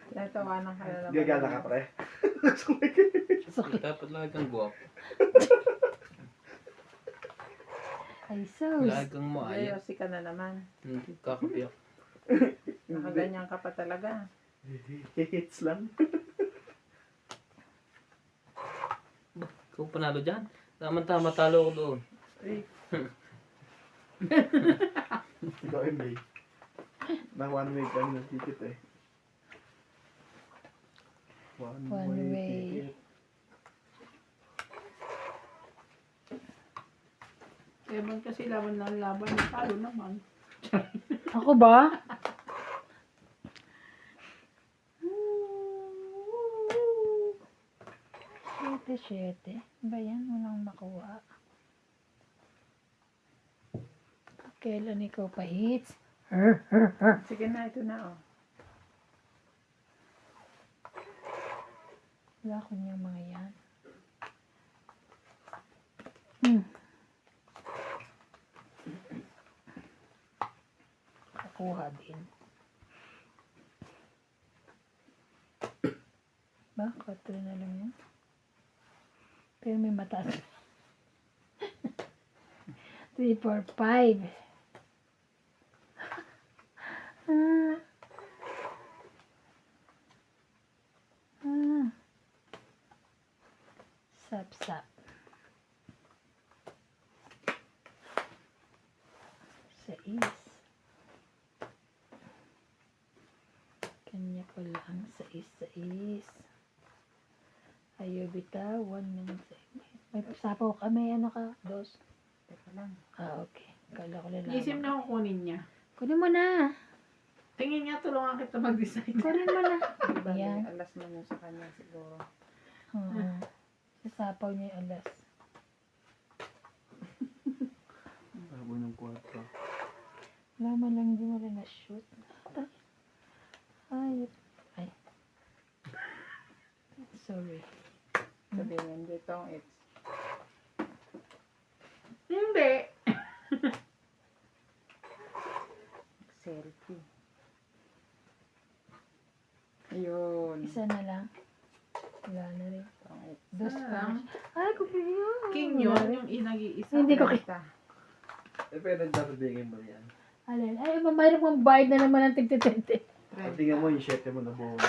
Tinatawanan ka na naman. Gagala ka pre. Dapat lagi kang guwap. Ay, sus. Lagi kang maayos. Yosi ka na naman. Kakapiyak. Nakaganyan ka pa talaga. Hits lang. Ikaw panalo dyan. Tama-tama talo ko doon. Ay. Ikaw MJ. Na one way kami ng ticket eh. One way. ticket. Kaya man kasi laban ng laban. Talo naman. Ako ba? Siyete. Ba yan? Walang makuha. Kailan ikaw pa hits? Sige na, ito na oh. Wala ko niyang mga yan. Kakuha din. Ba? 4 na lang yan. Pero may mataas. 3, 4, 5. Sap-sap. 6. Kanya pala ang 6. Ayaw bitaw. 1 minute. May sapaw ka. May ano ka? 2. Teka lang. Ah, okay. Kala ko lang. Isim na kung kunin niya. Kunin mo na. Tingin niya, tulungan kita mag-design. Kunin mo na. Diba, Yan. may alas man yun sa kanya siguro. Oo. Sasapaw niya yung alas. Labo ng 4. Wala man lang di wala na shoot. Ay. Ay. Sorry. Sabihin dito, it's Hindi. selfie. Ayun. Isa na lang. Wala na rin. Dos Isa na pa. lang. Ay, kupiyo. King yun, yung inag-iisa. Hindi ko Kita. Pwede dapat bigyan mo yan. Alin. Ay, mayroon mong bayad na naman ng tigtitente. At tingnan mo yung 7 mo na buo na.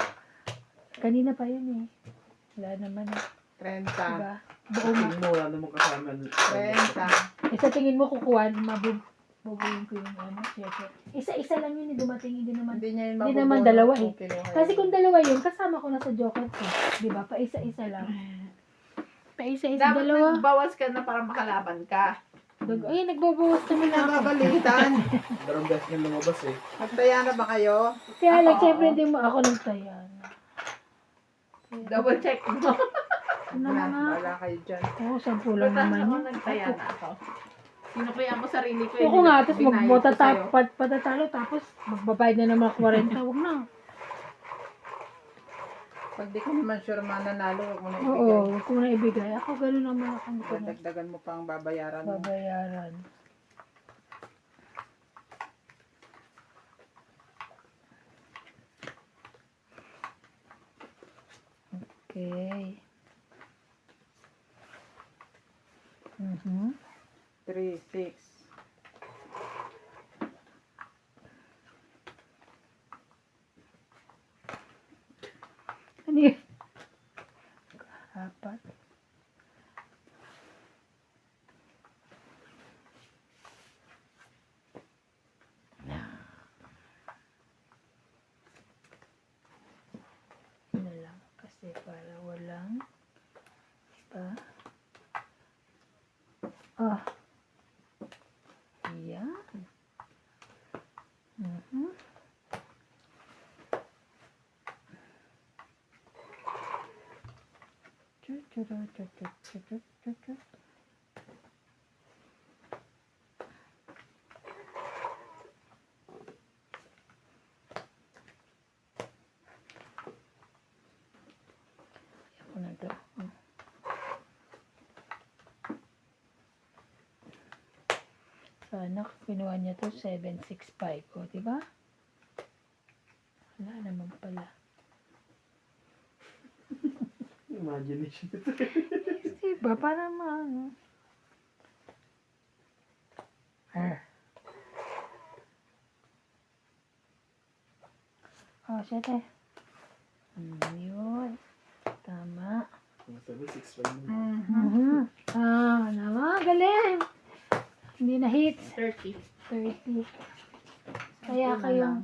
Kanina pa yun eh. Wala naman eh. 30. Diba? Buo nga. Tingnan mo, wala namang kasama. 30. Eh, sa tingin mo kukuha, mabubuhin ko yung ano, syempre. Isa-isa lang yun eh, dumating, hindi naman. Hindi niya yun Hindi mabubunot naman dalawa kung eh. kinuha Kasi yun. kung dalawa yun, kasama ko na sa Joker ko. Diba? Pa isa-isa lang. Pa isa-isa, Dapat dalawa. nagbawas ka na para makalaban ka. Ay, nagbabawas naman ako. Nababalitan. Dalawang beses nga lumabas eh. Nagtaya na ba kayo? Kaya lang, Oo. syempre hindi mo ako nagtaya. Double check mo. Ano na nga? Wala kayo dyan. Oo, 10 lang Basta naman ako yun. nagtaya na ako. Sinukuya mo sarili ko. Oo nga, tapos binayad ko sa'yo. patatalo, tapos magbabayad na naman ako 40. Huwag na. Pag di ka naman sure mananalo, huwag mo na ibigay. Oo, huwag ko na ibigay. Ako gano'n naman ako. Hindi ko na Dagdagan mo pa ang babayaran mo. babayaran. Okay. 3, 6. Ano yun? Apat. Ano lang, kasi para walang pa. Ah. Yan. Ako na to. Sana kinuha niya to 765 ko, di ba? Wala naman pala. Imagination. Diba? Para maano. Oh, syete. Yun. Tama. Sabi, 6-5 mo. Naman. Galing. Hindi na hits. 30. 30. Kaya kayong,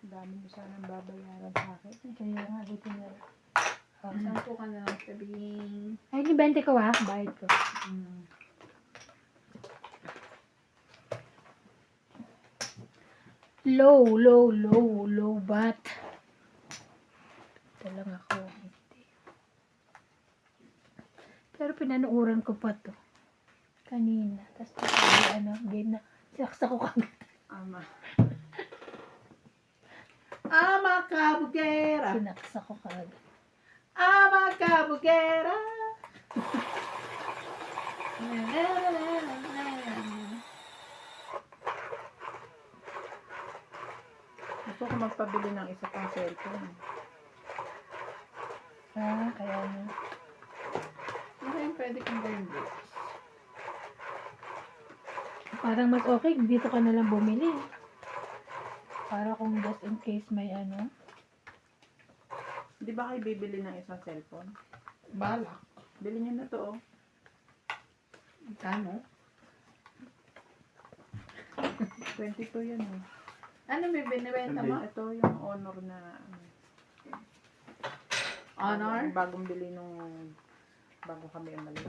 Dami mo sanang babayaran sa akin. kaya nga, dito na. Oh, Sampu ka na lang sabihin. ay, ni 20 ko ha. Bayad ko. Low bat. Ito lang ako. Hindi. Pero pinanuuran ko pa to. Kanina. Tapos sabi, game na. Saksa ko kagad. Ama. Ama kabugera. Sinaksa ko kagad. Ama kabugera. Gusto ko magpabili ng isa pang cellphone. Kaya na. Ano yung pwede kong gawin dito? Parang mas okay. Dito ka na lang bumili. Para kung just in case may ano. Di ba kayo bibili ng isang cellphone? Balak. Bili niyo na to, oh. Kano? 22 yan, oh. Ano may binibenta mo? Ito yung Honor na, Honor? bagong bili nung, bago kami umalis.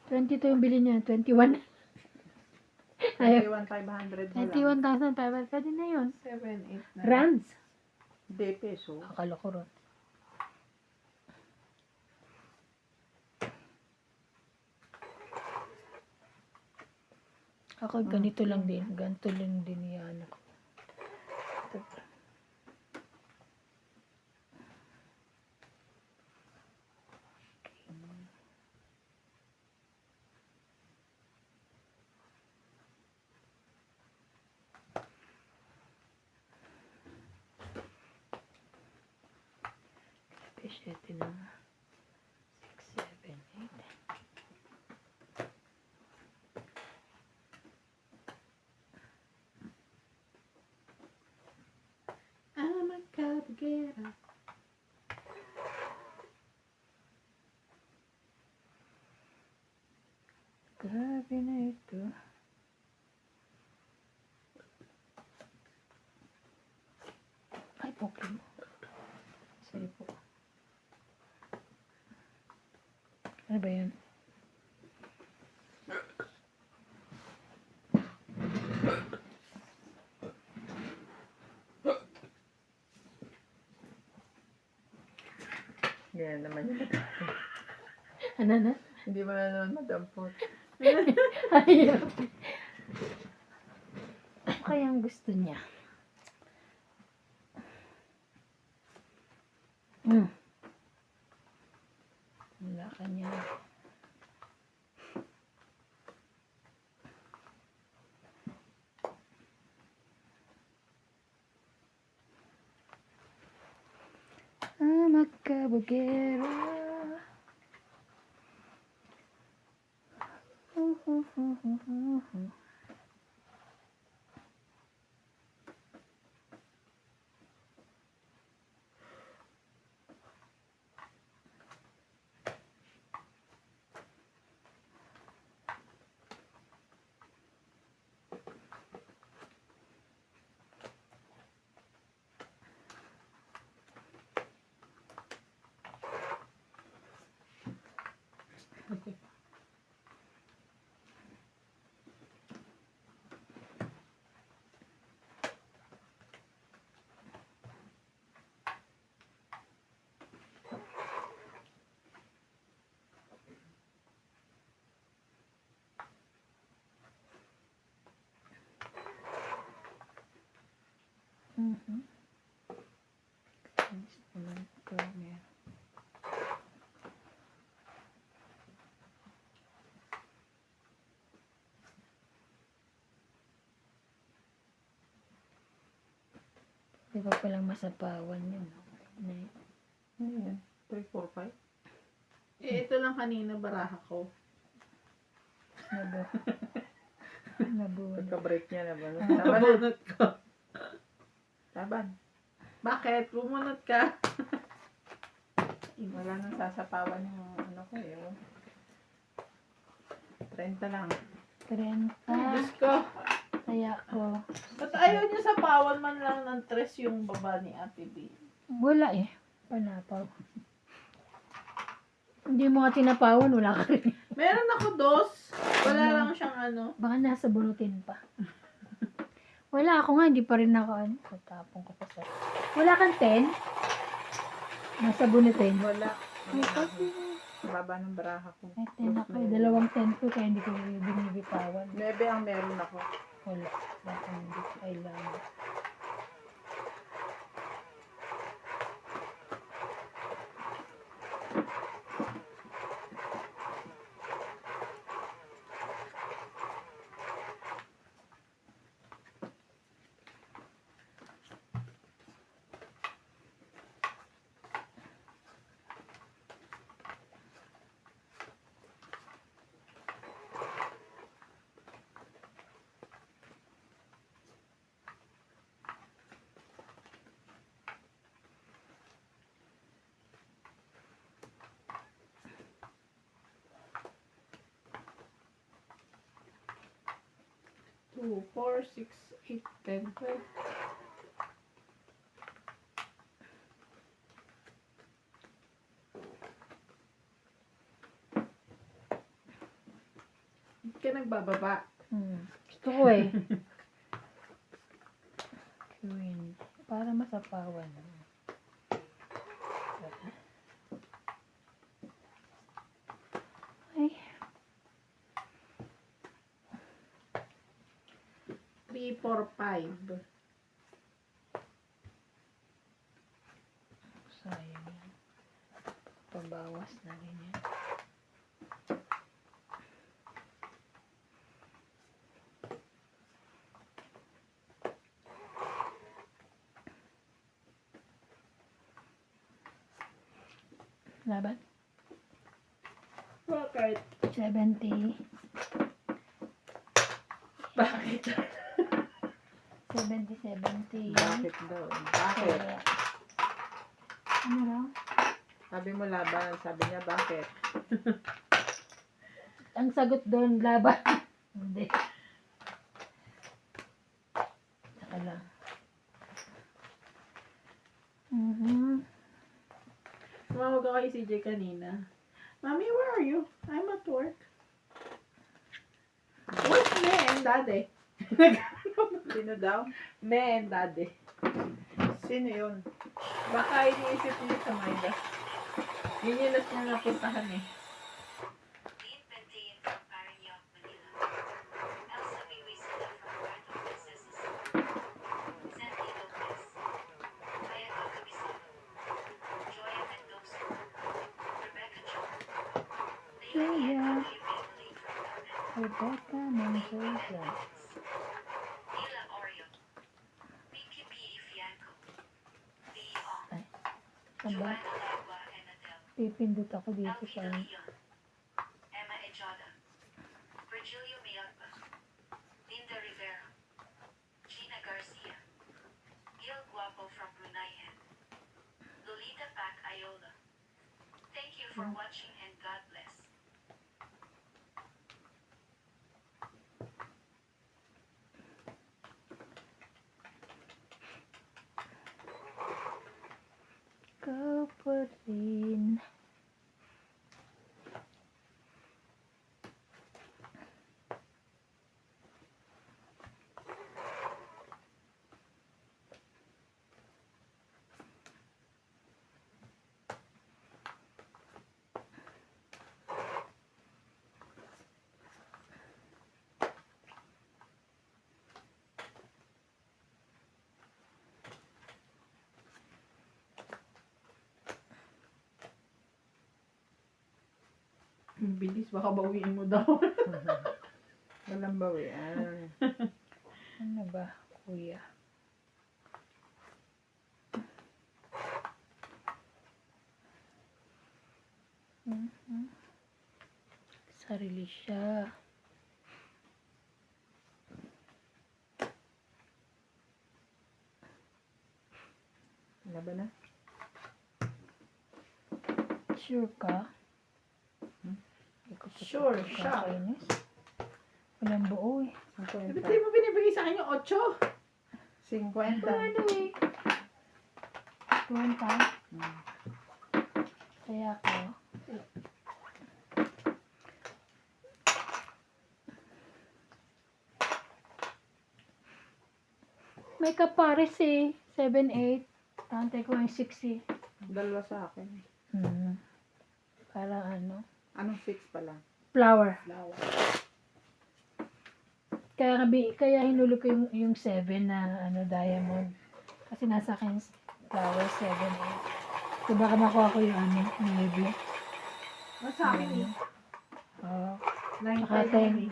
22 yung bili niya. 21. Ayaw. 21,500 na lang. 21,500. Pwede na yun. 7, 8, 9. Rands. Hindi, peso. Akala ko ron. Ako ganito lang din. Ganito lang din yan ako. Ito. 7 na. 6, 7, 8. I'm a caballero. Grabe na ito. Ay, okay mo. Sorry po. Ano ba yan? Yan naman yun. Ano na? Hindi mo na naman madampot. Ayaw. Ano kayang gusto niya? Wala ka niya. Magkabugero. Di ba palang masapawan yun? Ano yan? 3, 4, 5? Ito lang kanina baraha ko. Nabo. Nabo. Pagka-break niya na ba? Taban na. Bumunot ko. Taban. Bakit? Bumunot ka. Wala nang sasapawan yung ano ko eh. 30 lang. 30. Diyos ko. Kaya ko. Ba't ayaw niyo sa pawan man lang ng tres yung baba ni Ate B? Wala eh. Panapaw. Hindi mo nga tinapawan, wala ka rin. Meron ako dos. Wala lang siyang ano. Baka nasa bunutin pa. Wala ako nga, hindi pa rin ako ano. Tatapong ko pa sa... Wala kang 10? Nasa bunutin. Wala. Ay, kasi. Baba ng baraha ko. Ay, 10 ako. Dalawang 10 ko, kaya hindi ko binibitawan. 9 ang meron ako. Wala. Baka hindi ko kailangan. Two, 4, 6, 8, 10, 12. Ba't ka nagbababa? Gusto ko eh. Queen. Para masapawan. Ay. 3, 4, 5. Sayang yan. Pabawas na rin yan. Laban. Bakit? 70. Bakit? 70. Bakit daw? Bakit? Ano raw? Sabi mo laban. Sabi niya bakit? Ang sagot doon, laban. Hindi. Saka lang. Tumawag ako kay CJ kanina. Mommy, where are you? I'm at work. Where's me and daddy? Sino daw? Me and daddy. Sino yun? Baka iniisip niya sa Mayda. Yun yung last niya napuntahan eh. Dean Bentain from Parañaque, Manila. Elsa Vihuesila from Puerto Princesa, Sandy Lopez. Mayako Cabisano. Joya Mendoza. Rebecca Cho. Leonie Joya. Antonio Bingling from Carmen. Rebecca Mendoza. Nila Orion. Vicky P. Ifianco. Lee Ong. Ay, Aba, Joanna Lagua and Adele. pipindot ako dito sa... Elvita Leon. Emma Ejada. Virgilio Mayalba. Linda Rivera. Gina Garcia. Gil Guapo from Bruneian. Lolita Pac Ayola. Thank you for watching and God bless. Ikaw pa rin. Bilis, baka bawiin mo daw. Walang bawian. Ano ba, kuya? Sarili siya. Laban na? Sure ka? Hindi ko pa Sure siya. kakainis. Walang buo eh. Ba't di mo binibigay sa akin yung 8? 50. Ano eh? Kwenta? Kaya ko. May kapares eh. 7-8. Tantay ko yung 6 eh. Dalawa sa akin. Parang ano. Anong 6 pa lang? Flower. Flower. Kaya hinulog ko yung 7 na ano, diamond. Kasi nasa akin flower 7-8. So baka makuha ko yung ano, navy. Nasa akin eh. Oo. 9 Saka 10.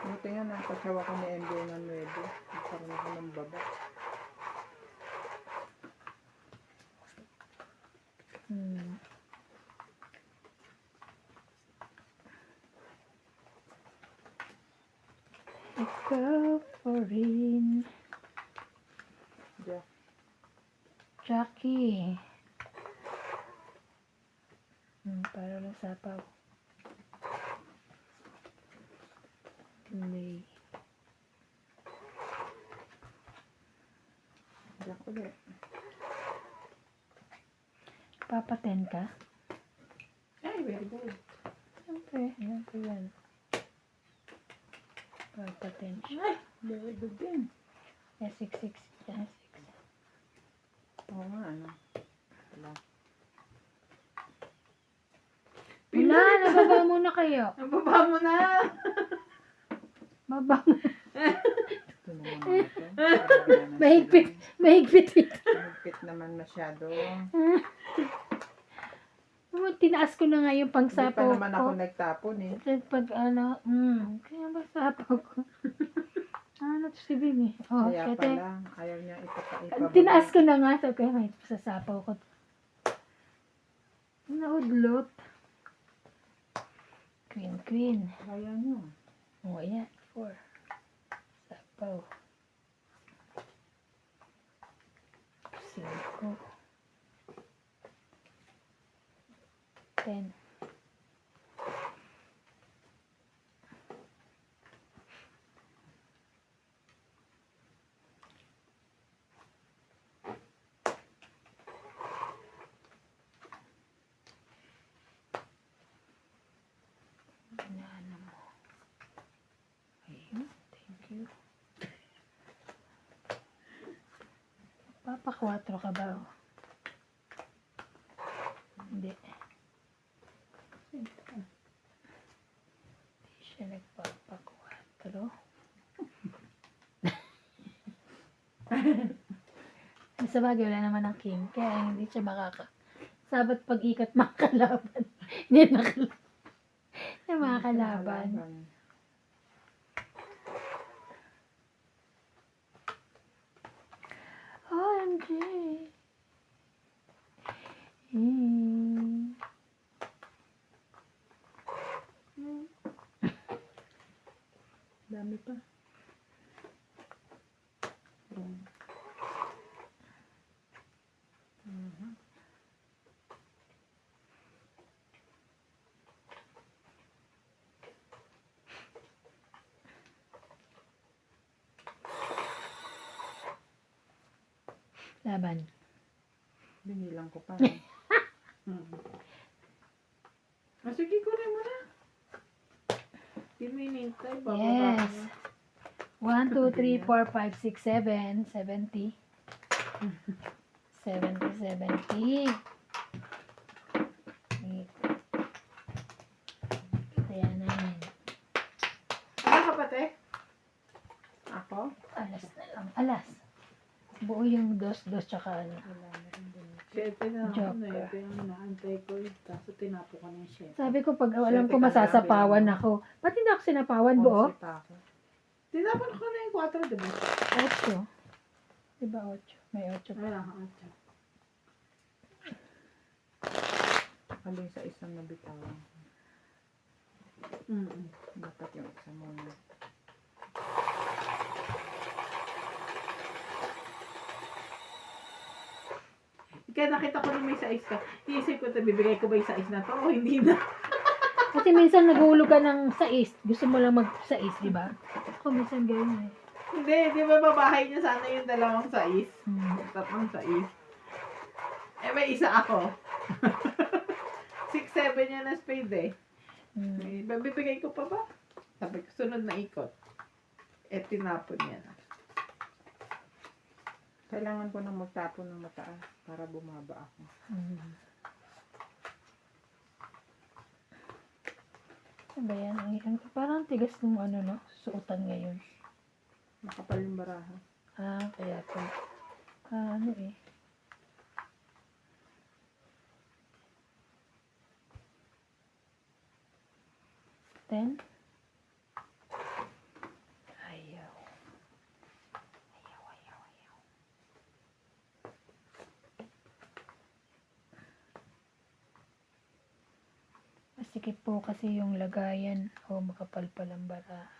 Buti nga napasyawa ko ni MJ ng 9. Nagkaroon ako ng baba. Ikaw pa rin. Jack. Jackie. Para lang sapaw. Lay. Jack ulit. Papaten ka? Ay, very good. Siyempre, yan po yan. Papaten siya. Ay, very good din. Yeah, 6-6. Yeah, 6. Oo nga, ano. Wala. Wala, nababa muna kayo. Ang baba mo na. Baba. Ito naman ito. Grabe naman Mahigpit. sila. Mahigpit. Mahigpit naman masyado. tinaas ko na nga yung Hindi pa pangsapaw naman ako ko. nagtapon eh. Then pag ano, kaya ba sapaw ko? Ano to si Bing eh. Oh, Kaya kaya pala, ayaw niya ipababa. tinaas ko na nga. So, kaya may sasapaw ko. Naudlot. Queen. Kaya niyo. Oh, ayan. 4. Sapaw. 5. 10. Banana mo. Ayun. Thank you. Papa 4 ka ba? Hindi. Hindi siya nagpapa 4. Sa bagay, wala naman ang king. Kaya hindi siya sabat pag-ikat makakalaban. Hindi makakalaban. OMG. Dami pa. Laban. Binilang ko pa. Sige, kunin mo na. Hindi mo inintay. Bababa Yes. niya. 1, 2, 3, 4, 5, 6, 7. 70. 70. Kaya namin. Ano ka pati? Ako? Alas na lang. Alas. Buo yung dos tsaka ano. Siyete na ako Joker. na ito yung inaantay ko. Kaso tinapo ko na yung siyete. Sabi ko pag alam ko Siyete ka lang, masasapawan bilang ako. Ba't hindi ako sinapawan buo? 11 pa ako. Tinapon ko na yung 4, diba? 8. Diba 8? May 8 pa. Wala, 8. Alin sa isang nabitawan. Dapat yung isa muna. Kaya nakita ko rin may sais ka. Iisip ko, bibigay ko ba yung sais na to o hindi na? Kasi minsan naghulog ka ng sais. Gusto mo lang mag-sais, di ba? Ako minsan ganyan eh. Hindi, di ba babahay niya sana yung dalawang sais? Tatlong sais. Eh, may isa ako. 6-7 yan na spade eh. May, bibigay ko pa ba? Sabi ko, sunod na ikot. Eh, tinapon niya na. Kailangan ko nang magtapon ng mataas para bumaba ako. Ano ba yan? Parang tigas ng ano, no? Suotan ngayon. Makapal yung baraha. Kaya po. Ano eh. 10. Ayaw. Masikip po kasi yung lagayan o makapal ang bara.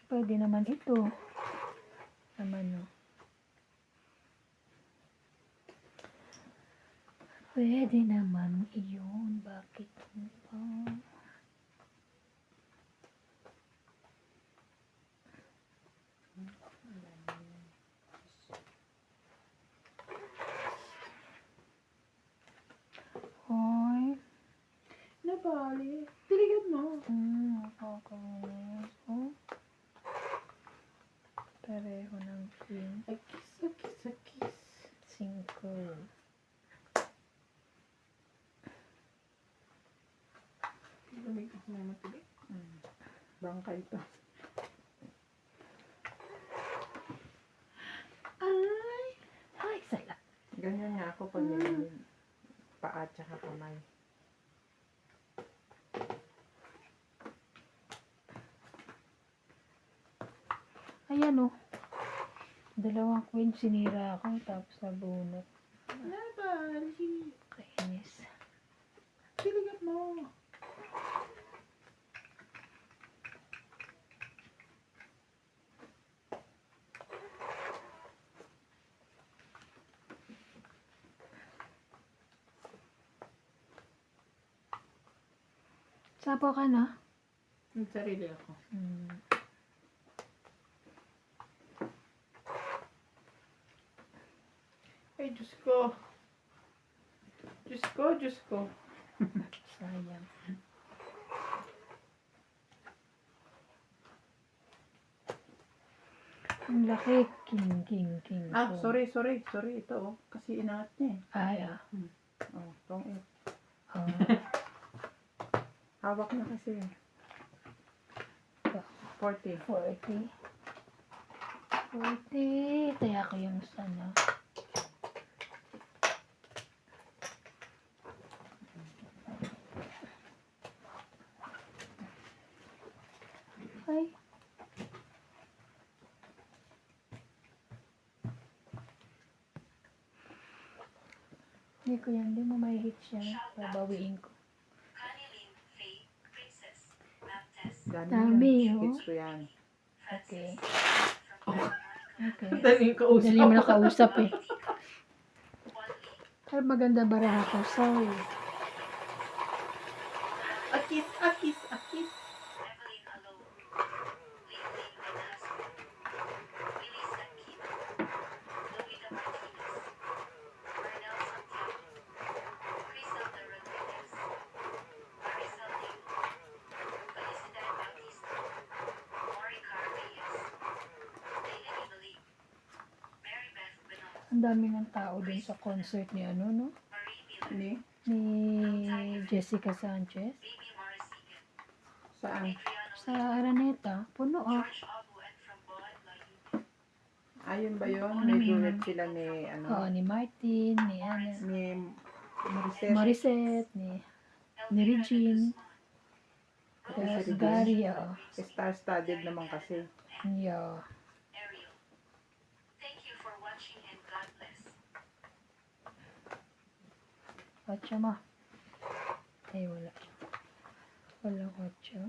Pwede naman ito. Naman, no. Pwede naman iyon. Bakit ba? Hoy. Nabali. Tiligan mo. Nakakainis. Bangkay to. Ay! Ay, sala. Ganyan nga ako pag nililig. Paa tsaka kamay. Ayan oh. Dalawang queen sinira ako tapos nabunot. Laban! Kainis. Siligat mo! Sapo ka na? Yung sarili ako. Hmm. Ay, Diyos ko. Diyos ko, Diyos ko. Sayang. Ang laki. King. Ah, Oh. sorry. Ito oh. Kasi inangat niya eh. Ay, Oh, wrong it. Oh. Hawak na kasi. 40. 40. Kaya ko yung sana. Ay. Hindi ko yan. Hindi mo may hit siya. Babawiin ko. Kanilin, Faye, Princess, Baptist, Dami, yan. oh. Gets ko yan. Okay. from Okay. Dali ko Dali mo nakausap eh. Wally, Ay, maganda baraha ko. Sorry. Akis. Evelyn Alone, Lately and Husband, Willie Sakina, Lovita Martinez, Bernal Santiago, Criselda Rodriguez, Maricel Diego, Felicidad Bautista, Moricar Reyes, Leila Evelyn, Mary Beth Benoit, Ang dami ng tao dun sa concert ni ano, no? Marie Miller, Hindi? Ni Jessica Sanchez. Baby Morrisigan, Saan? Adriano Sa Araneta. Puno ah. George Abu and from Boad Layun, Ayun ba yun? Ano May yun? duet sila ni, ano, Oo, ni Martin, ni ano, ni Maricel. Morissette, ni Regine, Kasi si Gary, oo. Star-studded naman kasi. Yeah. Ariel. Thank you for watching and God bless. Kotsa mo. Ay, wala. Wala kotsa.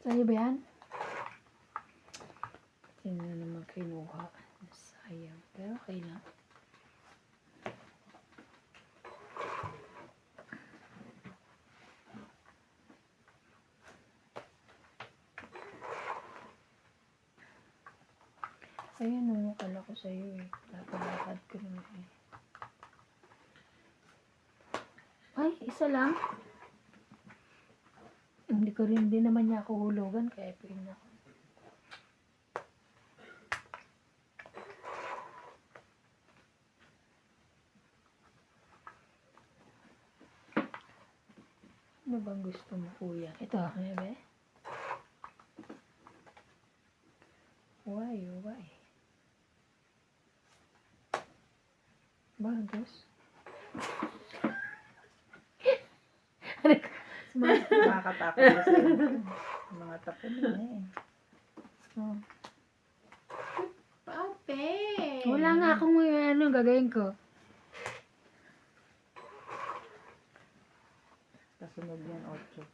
Sa'yo ba yan? Hindi na naman kinuha. Sayang. Pero okay lang. Ayun, kala ko sa'yo eh. Lapad ko naman eh. Ay, isa lang. Hindi ko rin, din naman niya ako hulugan, kaya pin ako. Ano bang gusto mo, kuya? Ito, ano ba? Why? Bagos. Nakakatakot kasi. Mga tapo na eh. Oh. Ate! Wala nga akong ano gagawin ko. Kasunod yan, 8.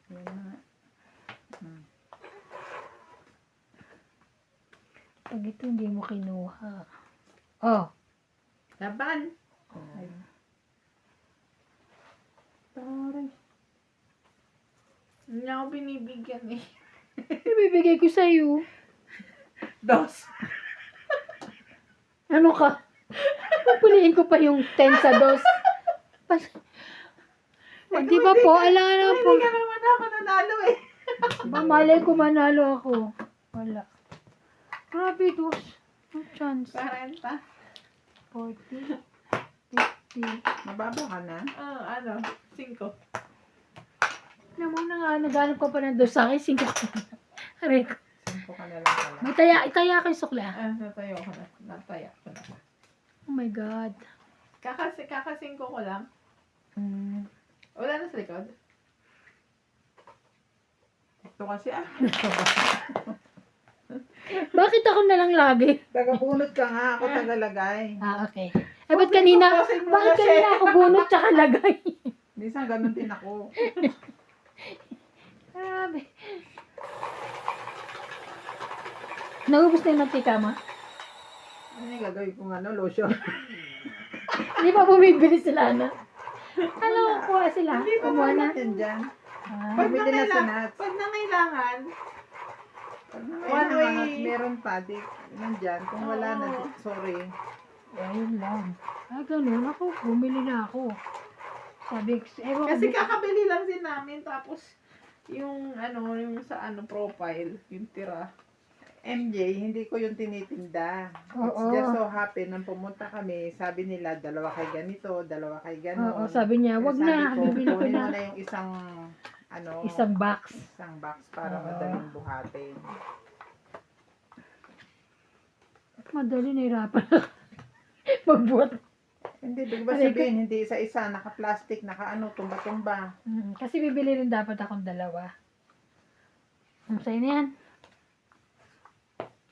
Yan na. Pag ito hindi mo kinuha. Oh. Laban! Oh. Taray. Hindi ako binibigyan eh. Ibibigay ko sa'yo. Dos. Ano ka? Pupuliin ko pa yung 10 sa dos. Di ba po? Alam na po. Hindi ka naman ako nanalo eh. Malay ko manalo ako. Wala. Grabe, dos. No chance. 40. 40. 50. Mababa ka na? Ano? 5. Alam mo na nga, naghanap ko pa ng dos sa akin. 5 ko. Aray ko. 5 ka na lang pala. May taya kayo sukla. Natayo ko na. Nataya ko na. Oh my God. Kakasingko ko lang. Wala na sa likod. Ito kasi Bakit ako na lang lagi? Tagabunot ka nga, ako tagalagay. Okay. Eh, ba't kanina ako bunot tsaka lagay? Minsan ganun din ako. Grabe. Naubos na yung mantika mo? Ano yung gagawin kong lotion? Hindi pa bumibili sila na. Ano, kuha sila? Hindi pa Kumuha na? natin dyan. Ah, Pag bili na sa nuts. Pag nangailangan, Pag One way. meron pa, di, nandyan. Kung wala na, Oo. sorry. ayun lang. Ganun. Ako, bumili na ako. Sabi, ewan ko. kasi kakabili lang din namin, tapos yung sa profile, yung tira. MJ, hindi ko yung tinitinda. Oo. It's just so happy, nang pumunta kami, sabi nila, 2 kay ganito, 2 kay ganon. Oo, sabi niya, wag Sabi na, ko, bibili ko kunin mo na. na yung isang, Isang box. isang box para Oo. madaling buhatin. Madali, nahirapan ako. Magbuhat. Hindi, di ba Aray ko. sabihin, hindi isa-isa, naka-plastic, tumba-tumba. Kasi bibili rin dapat akong 2. Sa'yo na yan.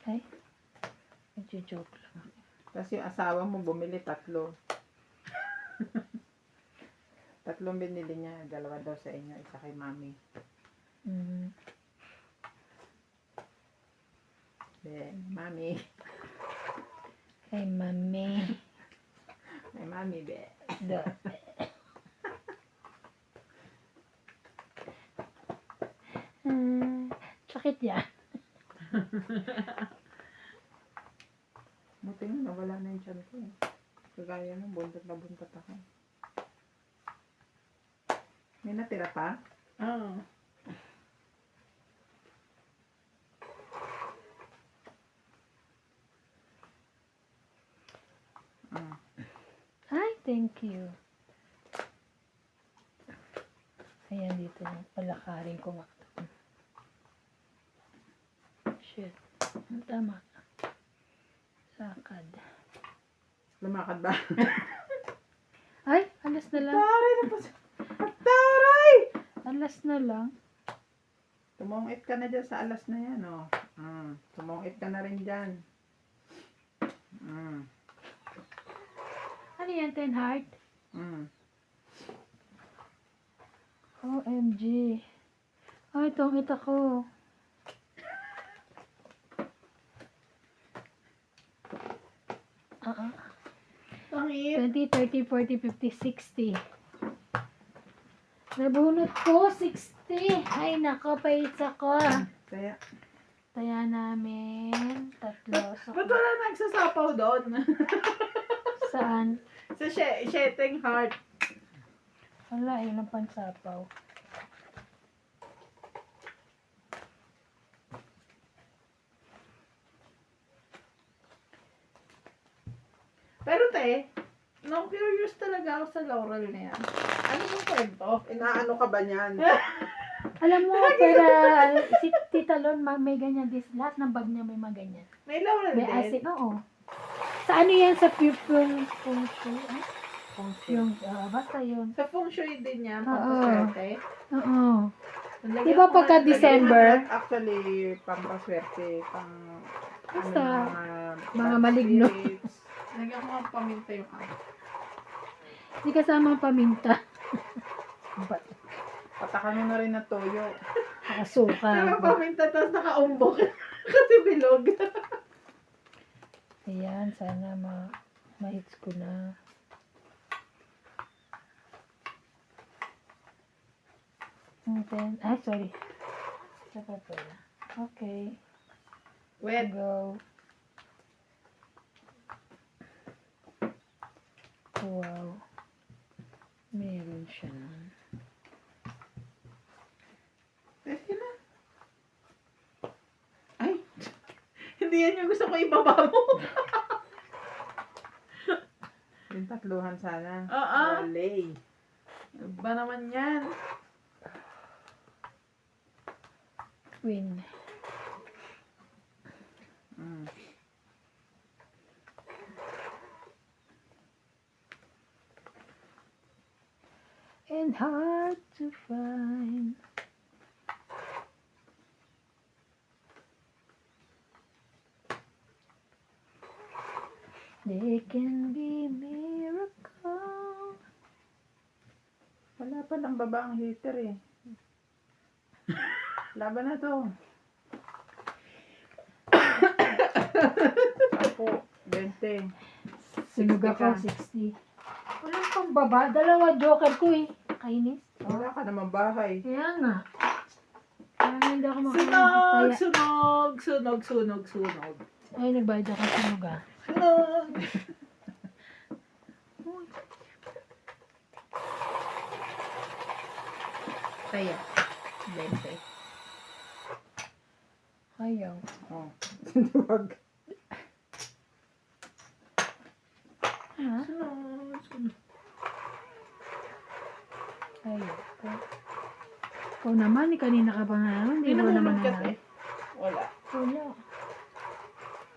Okay? Nag-joke lang. Tapos yung asawa mo bumili 3. 3 binili niya, 2 daw sa inyo, 1 kay mami. Mami. Kay mami. May mami, be. Do. Sakit yan. Buti nga, nawala na yung tiyan ko. Kagaya ng buntot na buntot ako. May natira pa? Oo. Hi, thank you. Ayan, dito na. Palakarin ko nga. Shit. Tama. Sakad. Lumakad ba? Ay, alas na lang. Taray! Alas na lang. Tumungit ka na dyan sa alas na yan, oh. Tumungit ka na rin dyan. Ano yan, 10 heart? OMG. Ay, tungit ako. Pangit. 20, 30, 40, 50, 60. Nabunot ko, 60. Ay, nako, pais ako. Kaya, Taya namin, 3. Ba't wala nagsasapaw doon? Saan? sa Shetting Heart. Wala, yun ang pansapaw. Pero te, curious talaga ako sa Laurel na yan. Ano yung kwento? inaano ka ba niyan? Alam mo, pero si Tita Lon, may ganyan. Lahat ng bag niya may mga ganyan. May Laurel May din. asin, oo. Sa ano yan? Sa pupil, yung, basta yun. Sa feng shui din yan, Oo. pampaswerte. Oo. Lagyan Diba ko pagka nga- December, Actually, pampaswerte, Basta, mga bad maligno. spirits. Lagyan ko nga paminta yung Hindi kasama ang paminta. Patakan mo na rin ng toyo. Nakasuka. Diba paminta tapos nakaumbok. Kasi bilog. Ayan, sana ma-hits ko na. And then, sorry. Isa pa pala. Okay. Wet. Go. Wow. Meron siya nun. Pwede na. Ay. Hindi yan yung gusto ko ibaba mo. Yung tatluhan sana. Oo. Lay. Ano ba naman yan? Queen. Mm. And hard to find. They can be miracle. Wala pa lang baba ang heater eh. Laban na to. 10, 20. Sunog 60 ako, ka. 60. Wala pang baba. Dalawa joker ko eh. Kainis. Wala ka naman bahay. Kaya nga. Kaya hindi ako Sunog! makakaya. Sunog! Sunog! Sunog! Sunog! Ay, nagbayad ako sa sunog ah. Sunog! Kaya. 20. Ayaw. Oh. Wag. Ha? Sunog! Sunog! Ayaw. Ikaw naman, kanina ka pa nga naman. Hindi mo naman Pinahulog ka na. eh. Wala. Wala.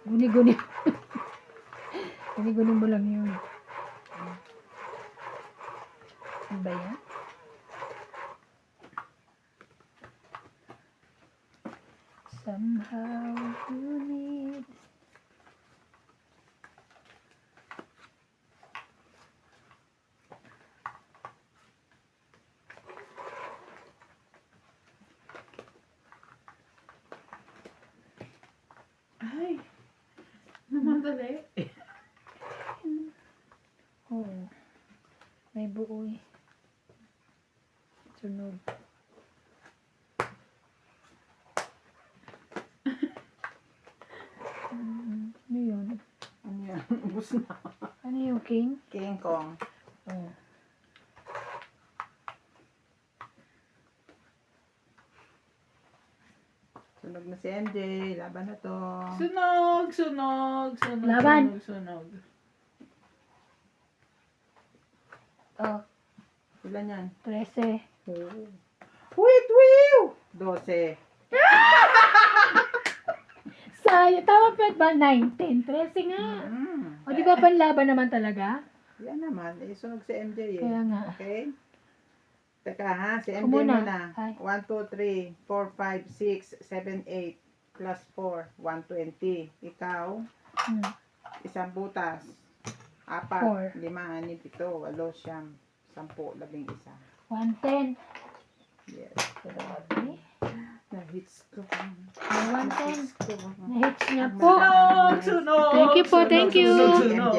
Guni-guni. Guni-guni mo lang yun. Ano ba yan? Somehow you need. Ay. Namadali. Oo. May buo eh. Sunog. Ano yun? Ano yan? Ubus na. Ano yung king? King Kong. Oh. Sunog na si MJ. Laban na to. Sunog! Sunog! Sunog! Laban. Sunog! Sunog! Oh, Ilan yan? 13. Wait, wait! 12. Saya, tama pa ba? 19. 13 nga. O, di ba panlaban naman talaga? Yan naman. Sunog si MJ eh. Kaya nga. Okay? Teka ha, si Ako MJ muna. muna. Ay. 1, 2, 3, 4, 5, 6, 7, 8, plus 4, 120. Ikaw, Hmm. isang butas. 4, Four. 5, 6, 7, 8, 10, 11. 110. Yes. Grabe. Na-hits ko. May 110. Na-hits ko. Na-hits niya po. Sunog! Sunog! Thank you po, thank you. Sunog! Si Sunog! MJ.